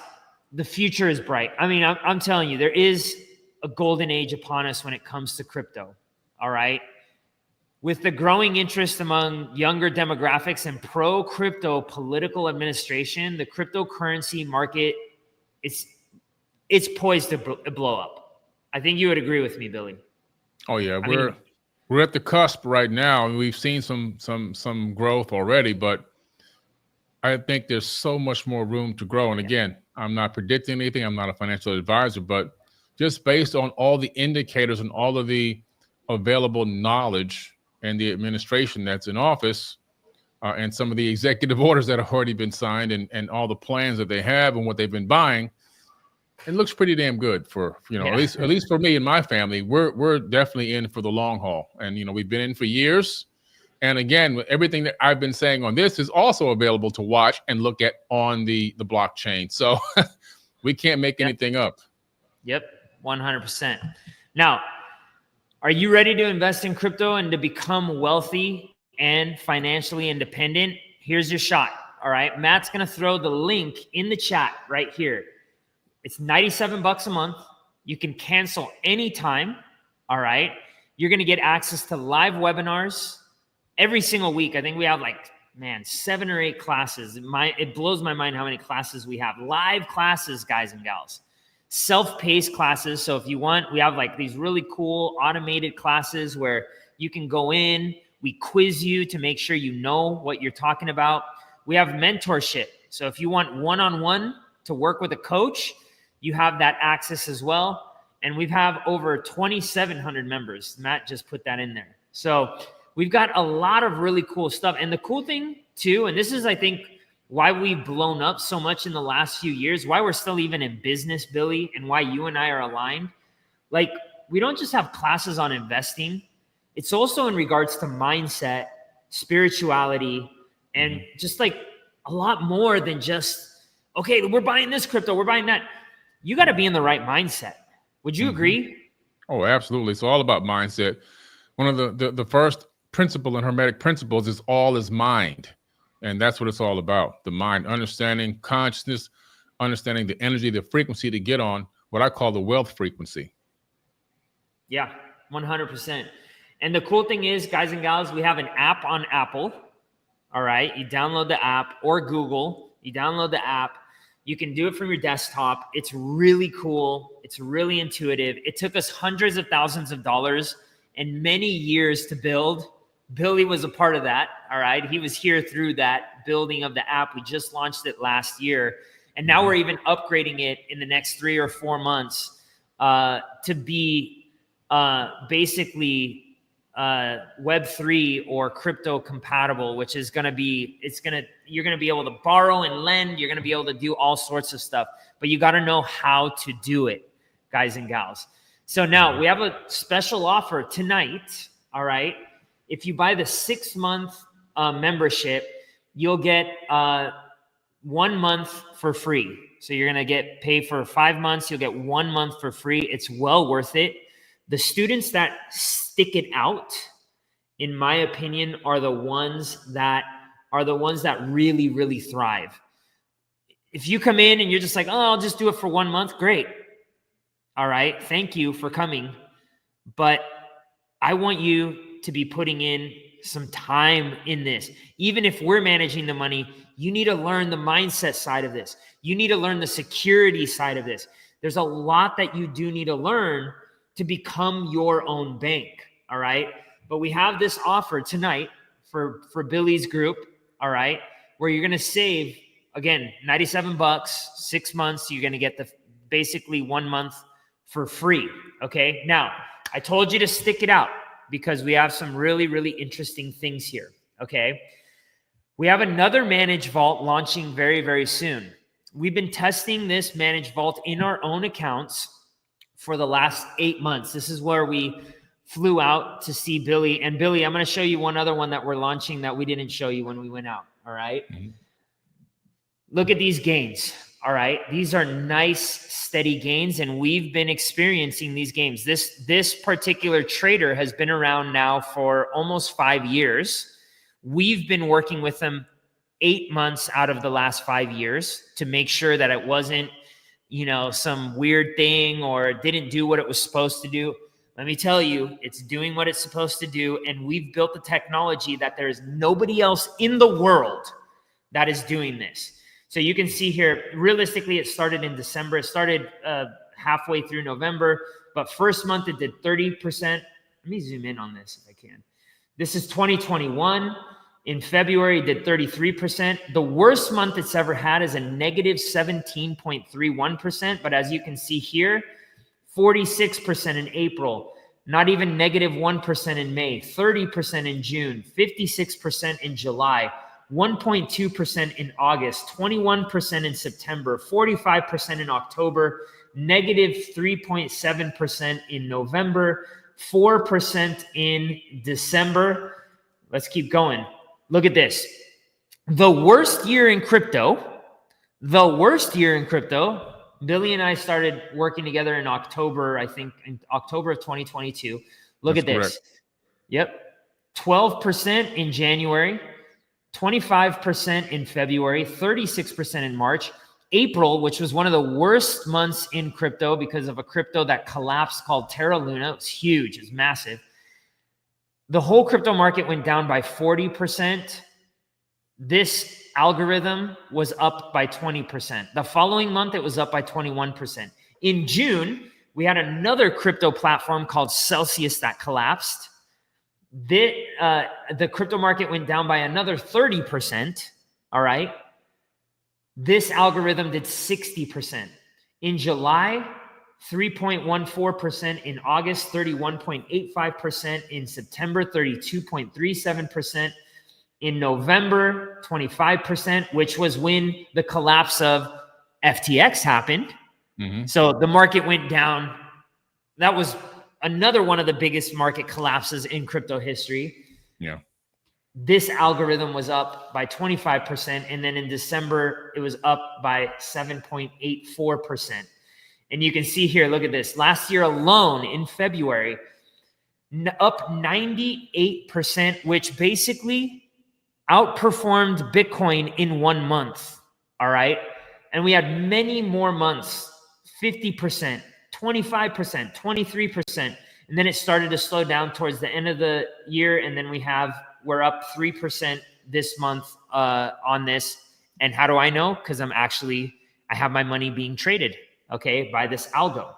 [SPEAKER 3] the future is bright. I mean, I'm telling you, there is a golden age upon us when it comes to crypto. All right. With the growing interest among younger demographics and pro-crypto political administration, the cryptocurrency market, it's poised to blow up. I think you would agree with me, Billy.
[SPEAKER 2] Oh yeah, we're at the cusp right now, and we've seen some growth already, but I think there's so much more room to grow. And again, I'm not predicting anything. I'm not a financial advisor, but just based on all the indicators and all of the available knowledge and the administration that's in office, and some of the executive orders that have already been signed, and all the plans that they have and what they've been buying, it looks pretty damn good for, at least for me and my family. We're definitely in for the long haul. And, we've been in for years. And again, everything that I've been saying on this is also available to watch and look at on the blockchain. So we can't make anything up.
[SPEAKER 3] Yep, 100%. Now, are you ready to invest in crypto and to become wealthy and financially independent? Here's your shot. All right. Matt's going to throw the link in the chat right here. It's $97 a month. You can cancel anytime. All right. You're going to get access to live webinars every single week. I think we have 7 or 8 classes. It blows my mind how many classes we have. Live classes, guys and gals. Self-paced classes. So if you want, we have these really cool automated classes where you can go in, we quiz you to make sure you know what you're talking about. We have mentorship. So if you want one-on-one to work with a coach, you have that access as well. And we have over 2,700 members. Matt just put that in there. So we've got a lot of really cool stuff. And the cool thing too, and this is, I think, why we've blown up so much in the last few years, why we're still even in business, Billy, and why you and I are aligned. We don't just have classes on investing. It's also in regards to mindset, spirituality, and just a lot more than just, okay, we're buying this crypto, we're buying that. You got to be in the right mindset. Would you agree?
[SPEAKER 2] Oh, absolutely. It's all about mindset. One of the first principle in Hermetic principles is all is mind. And that's what it's all about. The mind, understanding consciousness, understanding the energy, the frequency to get on what I call the wealth frequency.
[SPEAKER 3] Yeah, 100%. And the cool thing is, guys and gals, we have an app on Apple. All right. You download the app, or Google. You download the app. You can do it from your desktop. It's really cool. It's really intuitive. It took us hundreds of thousands of dollars and many years to build. Billy was a part of that. All right. He was here through that building of the app. We just launched it last year. And now we're even upgrading it in the next 3 or 4 months to be basically Web3 or crypto compatible, which is going to be, you're going to be able to borrow and lend. You're going to be able to do all sorts of stuff, but you got to know how to do it, guys and gals. So now we have a special offer tonight. All right. If you buy the 6-month membership, you'll get 1 month for free. So you're going to pay for 5 months. You'll get 1 month for free. It's well worth it. The students that stick it out, in my opinion, are the ones that really, really thrive. If you come in and you're just I'll just do it for 1 month, great. All right. Thank you for coming. But I want you to be putting in some time in this. Even if we're managing the money, you need to learn the mindset side of this. You need to learn the security side of this. There's a lot that you do need to learn to become your own bank. All right. But we have this offer tonight for Billy's group. All right. Where you're going to save, again, $97, 6 months. You're going to get basically 1 month for free. Okay. Now, I told you to stick it out because we have some really, really interesting things here. Okay. We have another managed vault launching very, very soon. We've been testing this managed vault in our own accounts for the last 8 months. This is where we flew out to see Billy. And Billy, I'm going to show you one other one that we're launching that we didn't show you when we went out. All right. Look at these gains. All right. These are nice, steady gains, and we've been experiencing these gains. This particular trader has been around now for almost 5 years. We've been working with them 8 months out of the last 5 years to make sure that it wasn't, some weird thing or didn't do what it was supposed to do. Let me tell you, it's doing what it's supposed to do. And we've built the technology that there is nobody else in the world that is doing this. So you can see here, realistically, it started in December. It started halfway through November, but first month it did 30%. Let me zoom in on this if I can. This is 2021. In February, it did 33%. The worst month it's ever had is a negative 17.31%. But as you can see here, 46% in April, not even negative 1% in May, 30% in June, 56% in July, 1.2% in August, 21% in September, 45% in October, negative 3.7% in November, 4% in December. Let's keep going. Look at this. The worst year in crypto, Billy and I started working together in October, I think in October of 2022. Look at this. Correct. Yep. 12% in January, 25% in February, 36% in March. April, which was one of the worst months in crypto because of a crypto that collapsed called Terra Luna. It was huge. It was massive. The whole crypto market went down by 40%. This algorithm was up by 20%. The following month, it was up by 21%. In June, we had another crypto platform called Celsius that collapsed. The crypto market went down by another 30%. All right. This algorithm did 60%. In July, 3.14%. In August, 31.85%. In September, 32.37%. In November, 25%, which was when the collapse of FTX happened. Mm-hmm. So the market went down. That was another one of the biggest market collapses in crypto history.
[SPEAKER 2] Yeah.
[SPEAKER 3] This algorithm was up by 25%. And then in December, it was up by 7.84%. And you can see here, look at this. Last year alone in February, up 98%, which basically outperformed Bitcoin in 1 month. All right. And we had many more months, 50%, 25%, 23%. And then it started to slow down towards the end of the year. And then we're up 3% this month on this. And how do I know? Because I have my money being traded, okay, by this algo.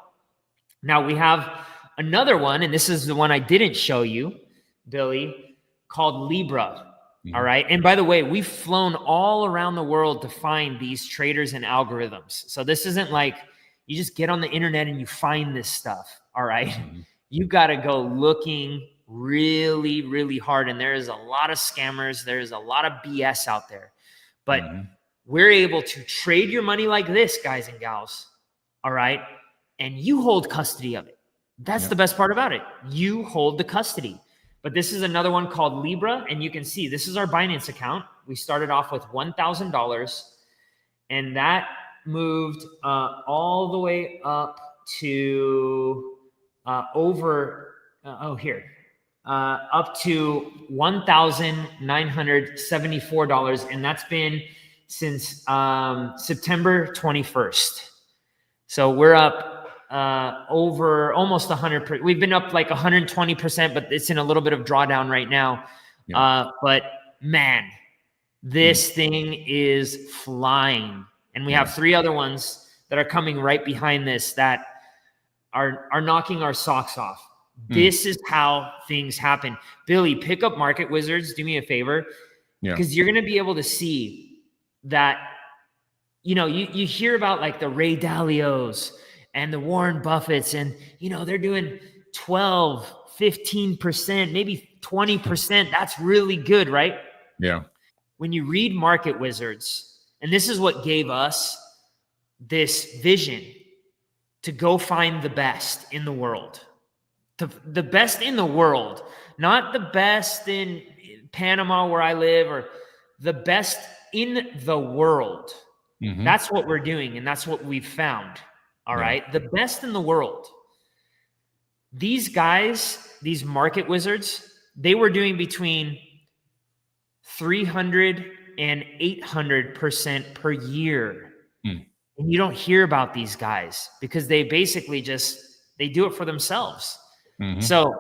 [SPEAKER 3] Now we have another one, and this is the one I didn't show you, Billy, called Libra. All right. And by the way, we've flown all around the world to find these traders and algorithms. So this isn't like you just get on the internet and you find this stuff. All right. Mm-hmm. You got to go looking really, really hard. And there is a lot of scammers. There's a lot of BS out there. But we're able to trade your money like this, guys and gals. All right. And you hold custody of it. That's the best part about it. You hold the custody. But this is another one called Libra. And you can see this is our Binance account. We started off with $1,000. And that moved all the way up to up to $1,974. And that's been since September 21st. So we're up over almost 100%. We've been up like 120%, but it's in a little bit of drawdown right now. Yeah. But man, this thing is flying. And we have 3 other ones that are coming right behind this that are knocking our socks off. This is how things happen. Billy, pick up Market Wizards. Do me a favor. Because you're going to be able to see that, you hear about like the Ray Dalios and the Warren Buffetts, and, they're doing 12, 15%, maybe 20%. That's really good, right?
[SPEAKER 2] Yeah.
[SPEAKER 3] When you read Market Wizards, and this is what gave us this vision to go find the best in the world. The best in the world, not the best in Panama where I live, or the best in the world.
[SPEAKER 2] Mm-hmm.
[SPEAKER 3] That's what we're doing, and that's what we've found. All right, the best in the world. These guys, these market wizards, they were doing between 300 and 800% per year. And you don't hear about these guys because they basically they do it for themselves.
[SPEAKER 2] Mm-hmm.
[SPEAKER 3] So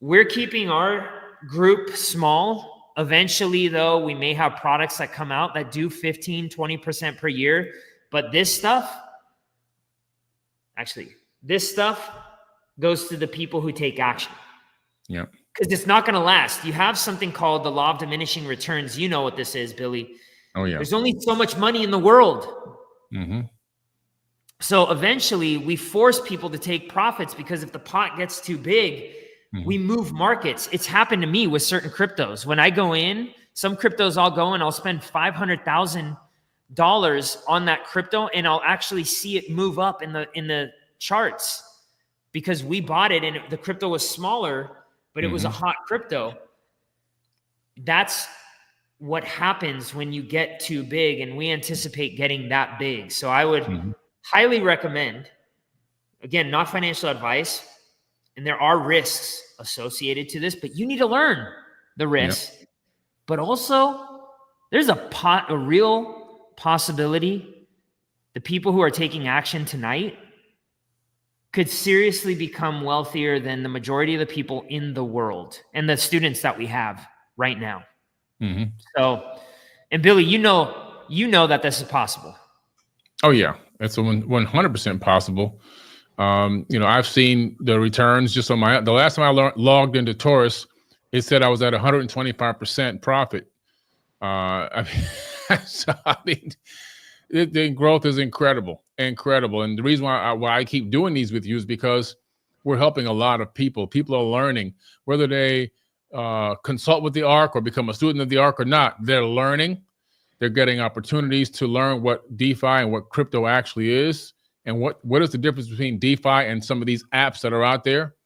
[SPEAKER 3] we're keeping our group small. Eventually, though, we may have products that come out that do 15, 20% per year. But this stuff goes to the people who take action.
[SPEAKER 2] Yeah.
[SPEAKER 3] Because it's not going to last. You have something called the law of diminishing returns. You know what this is, Billy.
[SPEAKER 2] Oh, yeah.
[SPEAKER 3] There's only so much money in the world.
[SPEAKER 2] Mm-hmm.
[SPEAKER 3] So eventually we force people to take profits because if the pot gets too big, we move markets. It's happened to me with certain cryptos. When I go in, some cryptos I'll go and I'll spend $500,000 on that crypto and I'll actually see it move up in the charts because we bought it and the crypto was smaller, but it was a hot crypto. That's what happens when you get too big, and we anticipate getting that big. So I would highly recommend, again, not financial advice, and there are risks associated to this, but you need to learn the risks. Yep. But also, there's a real possibility the people who are taking action tonight could seriously become wealthier than the majority of the people in the world and the students that we have right now. So, and Billy, you know that this is possible.
[SPEAKER 2] Oh yeah, it's 100% possible. I've seen the returns just on the last time I logged into Taurus, it said I was at 125% profit. The growth is incredible. And the reason why I keep doing these with you is because we're helping a lot of people. People are learning, whether they consult with the ARC or become a student of the ARC or not. They're learning. They're getting opportunities to learn what DeFi and what crypto actually is, and what is the difference between DeFi and some of these apps that are out there.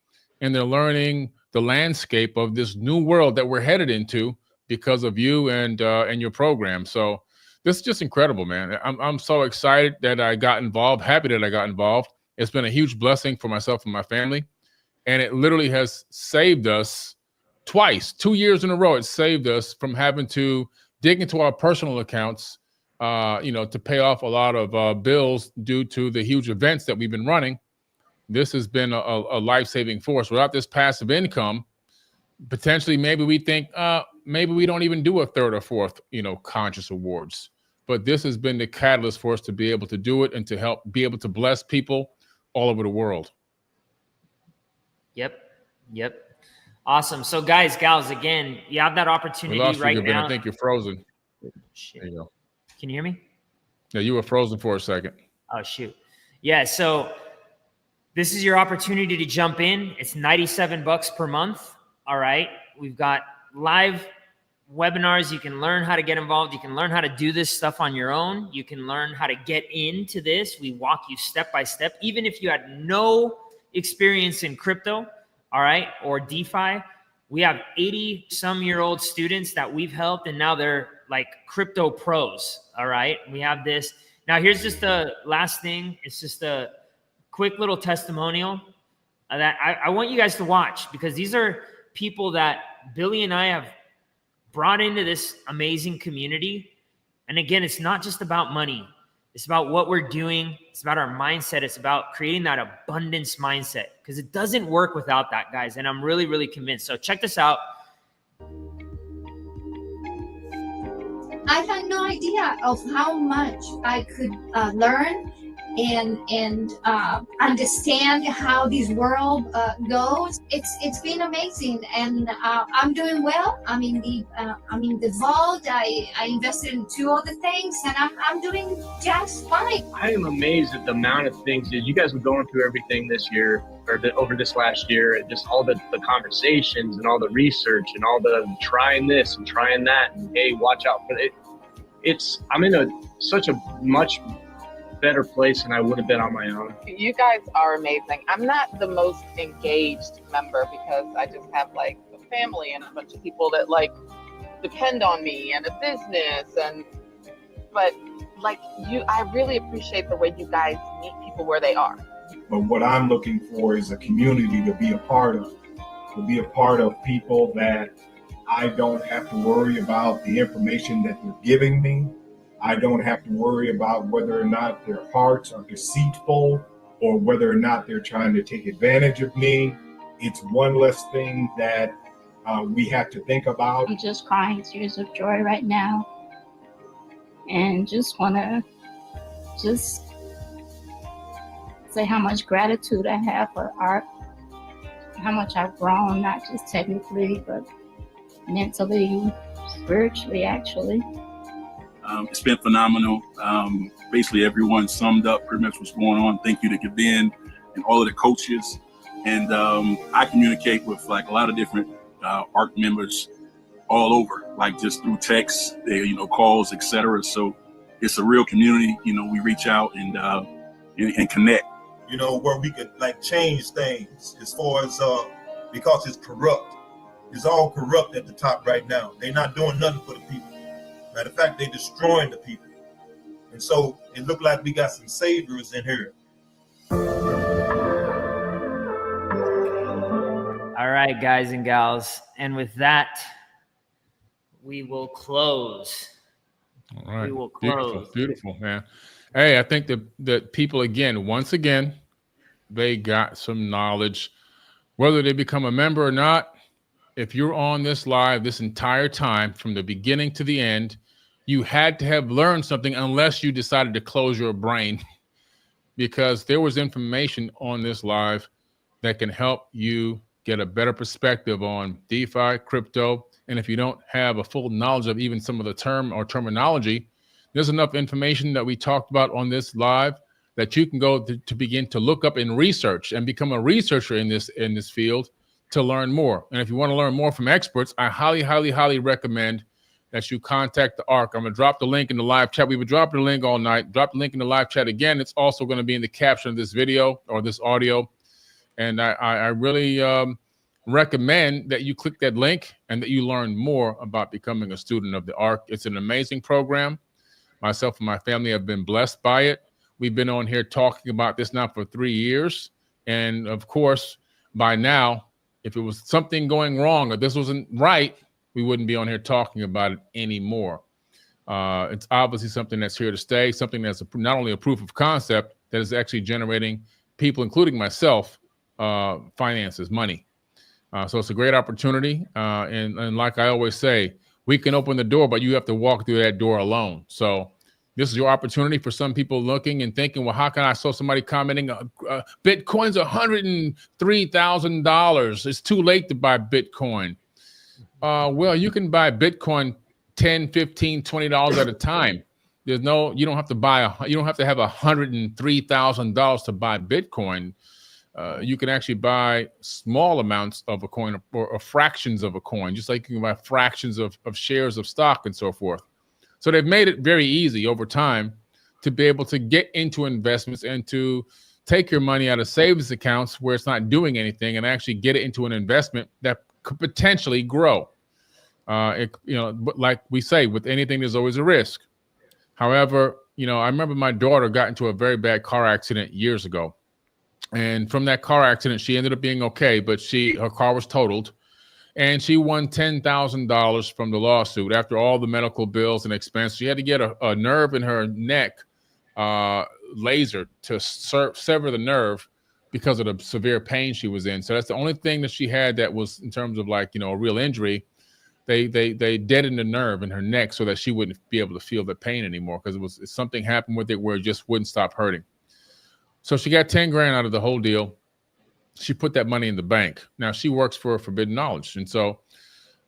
[SPEAKER 2] And they're learning the landscape of this new world that we're headed into because of you and your program. So this is just incredible, man. I'm so excited that I got involved, happy that I got involved. It's been a huge blessing for myself and my family. And it literally has saved us twice, 2 years in a row. It saved us from having to dig into our personal accounts, to pay off a lot of bills due to the huge events that we've been running. This has been a life-saving force. Without this passive income, potentially maybe we think, maybe we don't even do a third or fourth, conscious awards. But this has been the catalyst for us to be able to do it and to help be able to bless people all over the world.
[SPEAKER 3] Yep. Awesome. So guys, gals, again, you have that opportunity right now.
[SPEAKER 2] I think you're frozen.
[SPEAKER 3] Shit.
[SPEAKER 2] There you go.
[SPEAKER 3] Can you hear me?
[SPEAKER 2] Yeah, you were frozen for a second.
[SPEAKER 3] Oh, shoot. Yeah, so this is your opportunity to jump in. It's $97 per month. All right. We've got live webinars. You can learn how to get involved. You can learn how to do this stuff on your own. You can learn how to get into this. We walk you step by step. Even if you had no experience in crypto, all right, or DeFi, we have 80-some-year-old students that we've helped, and now they're like crypto pros, all right? We have this. Now, here's just the last thing. It's just a quick little testimonial that I want you guys to watch, because these are people that Billy and I have brought into this amazing community. And again, it's not just about money. It's about what we're doing. It's about our mindset. It's about creating that abundance mindset, because it doesn't work without that, guys. And I'm really, really convinced. So check this out.
[SPEAKER 4] I had no idea of how much I could learn and understand how this world goes. It's been amazing, and I'm doing well. I'm in the vault. I invested in 2 other things, and I'm doing just fine.
[SPEAKER 5] I am amazed at the amount of things that you guys are going through everything this year. over this last year, and just all the conversations and all the research and all the trying this and trying that, and hey, watch out for it. I'm in such a much better place than I would have been on my own.
[SPEAKER 6] You guys are amazing. I'm not the most engaged member because I just have like a family and a bunch of people that like depend on me and a business, but like I really appreciate the way you guys meet people where they are.
[SPEAKER 7] But what I'm looking for is a community to be a part of people that I don't have to worry about the information that they're giving me. I don't have to worry about whether or not their hearts are deceitful or whether or not they're trying to take advantage of me. It's one less thing that we have to think about.
[SPEAKER 8] I'm just crying tears of joy right now, and just want to say how much gratitude I have for art, how much I've grown, not just technically, but mentally, spiritually, actually.
[SPEAKER 9] It's been phenomenal. Basically, everyone summed up pretty much what's going on. Thank you to Gven and all of the coaches. And I communicate with like a lot of different ARC members all over, like just through text, calls, etc. So it's a real community. We reach out and connect.
[SPEAKER 10] Where we could like change things as far as because it's corrupt. It's all corrupt at the top right now. They're not doing nothing for the people. Matter of fact, they're destroying the people. And so it looked like we got some saviors in here.
[SPEAKER 3] All right, guys and gals. And with that, we will close.
[SPEAKER 2] All right.
[SPEAKER 3] We will close.
[SPEAKER 2] Beautiful, man. Hey, I think that people, once again, they got some knowledge. Whether they become a member or not, if you're on this live this entire time, from the beginning to the end, you had to have learned something unless you decided to close your brain, because there was information on this live that can help you get a better perspective on DeFi, crypto. And if you don't have a full knowledge of even some of the term or terminology, there's enough information that we talked about on this live that you can go to begin to look up and research and become a researcher in this field to learn more. And if you want to learn more from experts, I highly, highly, highly recommend that you contact the ARC. I'm going to drop the link in the live chat. We've been dropping the link all night. Drop the link in the live chat again. It's also going to be in the caption of this video or this audio. And I really recommend that you click that link and that you learn more about becoming a student of the ARC. It's an amazing program. Myself and my family have been blessed by it. We've been on here talking about this now for 3 years. And of course, by now, if it was something going wrong or this wasn't right, we wouldn't be on here talking about it anymore. It's obviously something that's here to stay, something that's not only a proof of concept, that is actually generating people, including myself, finances, money. So it's a great opportunity. And like I always say, we can open the door, but you have to walk through that door alone. So this is your opportunity for some people looking and thinking, well, how can I? Saw somebody commenting, Bitcoin's $103,000. It's too late to buy Bitcoin. Well, you can buy Bitcoin $10, $15, $20 at a time. You don't have to you don't have to have $103,000 to buy Bitcoin. You can actually buy small amounts of a coin or fractions of a coin, just like you can buy fractions of shares of stock and so forth. So they've made it very easy over time to be able to get into investments and to take your money out of savings accounts where it's not doing anything and actually get it into an investment that could potentially grow. But like we say, with anything, there's always a risk. However, I remember my daughter got into a very bad car accident years ago. And from that car accident, she ended up being okay, but her car was totaled. And she won $10,000 from the lawsuit after all the medical bills and expense. She had to get a nerve in her neck lasered to sever the nerve because of the severe pain she was in. So that's the only thing that she had that was in terms of a real injury. They deadened the nerve in her neck so that she wouldn't be able to feel the pain anymore because something happened with it where it just wouldn't stop hurting. So she got 10 grand out of the whole deal. She put that money in the bank. Now she works for Forbidden Knowledge. And so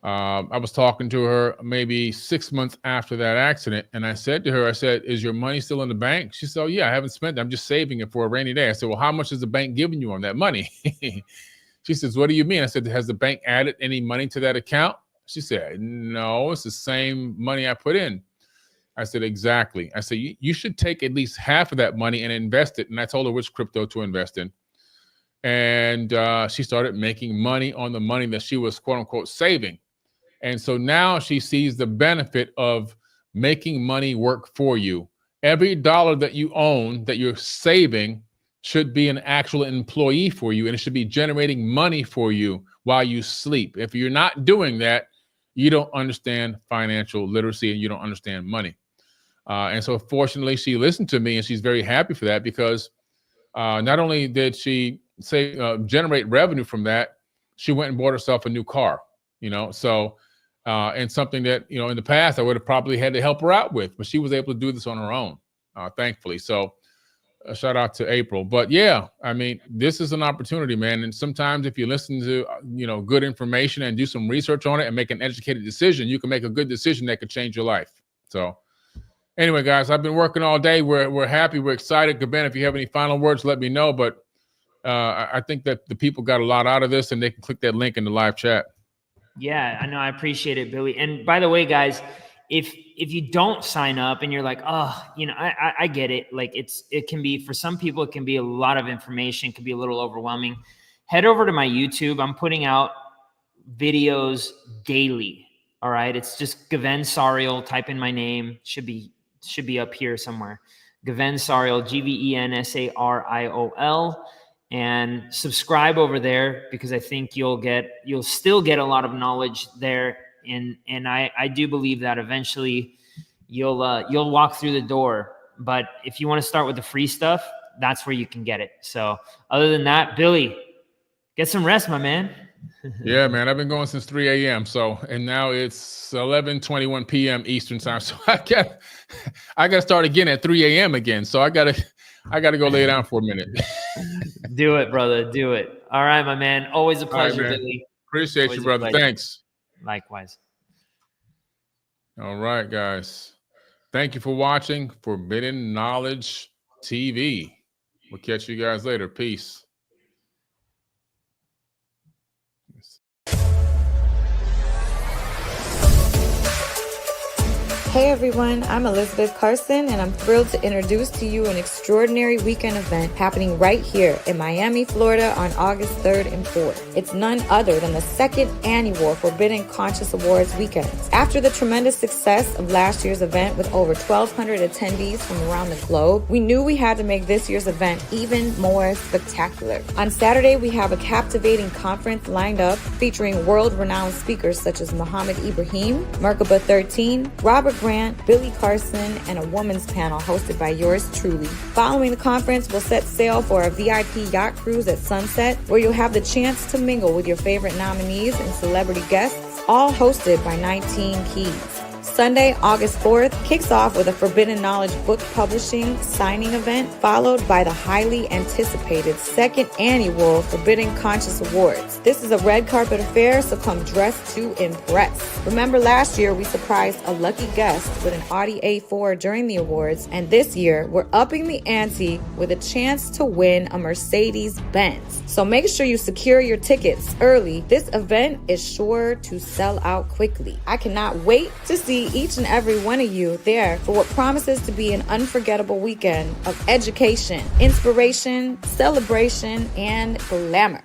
[SPEAKER 2] I was talking to her maybe 6 months after that accident, and I said to her, I said, "Is your money still in the bank?" She said, "Oh, yeah, I haven't spent it. I'm just saving it for a rainy day." I said, "Well, how much is the bank giving you on that money?" She says, "What do you mean?" I said, "Has the bank added any money to that account?" She said, "No, it's the same money I put in." I said, "Exactly." I said, you should take at least half of that money and invest it. And I told her which crypto to invest in. And she started making money on the money that she was, quote unquote, saving. And so now she sees the benefit of making money work for you. Every dollar that you own, that you're saving, should be an actual employee for you, and it should be generating money for you while you sleep. If you're not doing that, you don't understand financial literacy and you don't understand money. And so fortunately, she listened to me, and she's very happy for that, because not only did she generate revenue from that, she went and bought herself a new car, so and something that, in the past I would have probably had to help her out with, but she was able to do this on her own, thankfully. So a shout out to April. But yeah, I mean, this is an opportunity, man. And sometimes if you listen to, good information and do some research on it and make an educated decision, you can make a good decision that could change your life. So anyway, guys, I've been working all day. We're happy. We're excited. Gven, if you have any final words, let me know. But I think that the people got a lot out of this, and they can click that link in the live chat.
[SPEAKER 3] Yeah, I know. I appreciate it, Billy. And by the way, guys, if you don't sign up and you're like, oh, I get it. Like it can be, for some people, it can be a lot of information, can be a little overwhelming. Head over to my YouTube. I'm putting out videos daily. All right. It's just Gven Sariol. Type in my name. Should be up here somewhere. Gven Sariol, GVENSARIOL. And subscribe over there, because I think you'll still get a lot of knowledge there. And I do believe that eventually you'll walk through the door. But if you want to start with the free stuff, that's where you can get it. So other than that, Billy, get some rest, my man.
[SPEAKER 2] Yeah, man. I've been going since 3 a.m. And now it's 11:21 p.m. Eastern time. So I got to start again at 3 a.m. again. So I gotta go lay down for a minute.
[SPEAKER 3] Do it, brother. Do it. All right, my man. Always a pleasure,
[SPEAKER 2] right,
[SPEAKER 3] Billy.
[SPEAKER 2] Appreciate
[SPEAKER 3] Always
[SPEAKER 2] you, brother. Thanks.
[SPEAKER 3] Likewise.
[SPEAKER 2] All right, guys. Thank you for watching Forbidden Knowledge TV. We'll catch you guys later. Peace.
[SPEAKER 11] Hey everyone, I'm Elizabeth Carson, and I'm thrilled to introduce to you an extraordinary weekend event happening right here in Miami, Florida on August 3rd and 4th. It's none other than the second annual Forbidden Conscious Awards weekends. After the tremendous success of last year's event with over 1,200 attendees from around the globe, we knew we had to make this year's event even more spectacular. On Saturday, we have a captivating conference lined up featuring world-renowned speakers such as Muhammad Ibrahim, Merkaba 13, Robert Grant, Billy Carson, and a women's panel hosted by yours truly. Following the conference, we'll set sail for a VIP yacht cruise at sunset, where you'll have the chance to mingle with your favorite nominees and celebrity guests, all hosted by 19 Keys. Sunday, August 4th, kicks off with a Forbidden Knowledge book publishing signing event, followed by the highly anticipated second annual Forbidden Conscious Awards. This is a red carpet affair, so come dressed to impress. Remember, last year we surprised a lucky guest with an Audi A4 during the awards, and this year we're upping the ante with a chance to win a Mercedes-Benz. So make sure you secure your tickets early. This event is sure to sell out quickly. I cannot wait to see each and every one of you there for what promises to be an unforgettable weekend of education, inspiration, celebration, and glamour.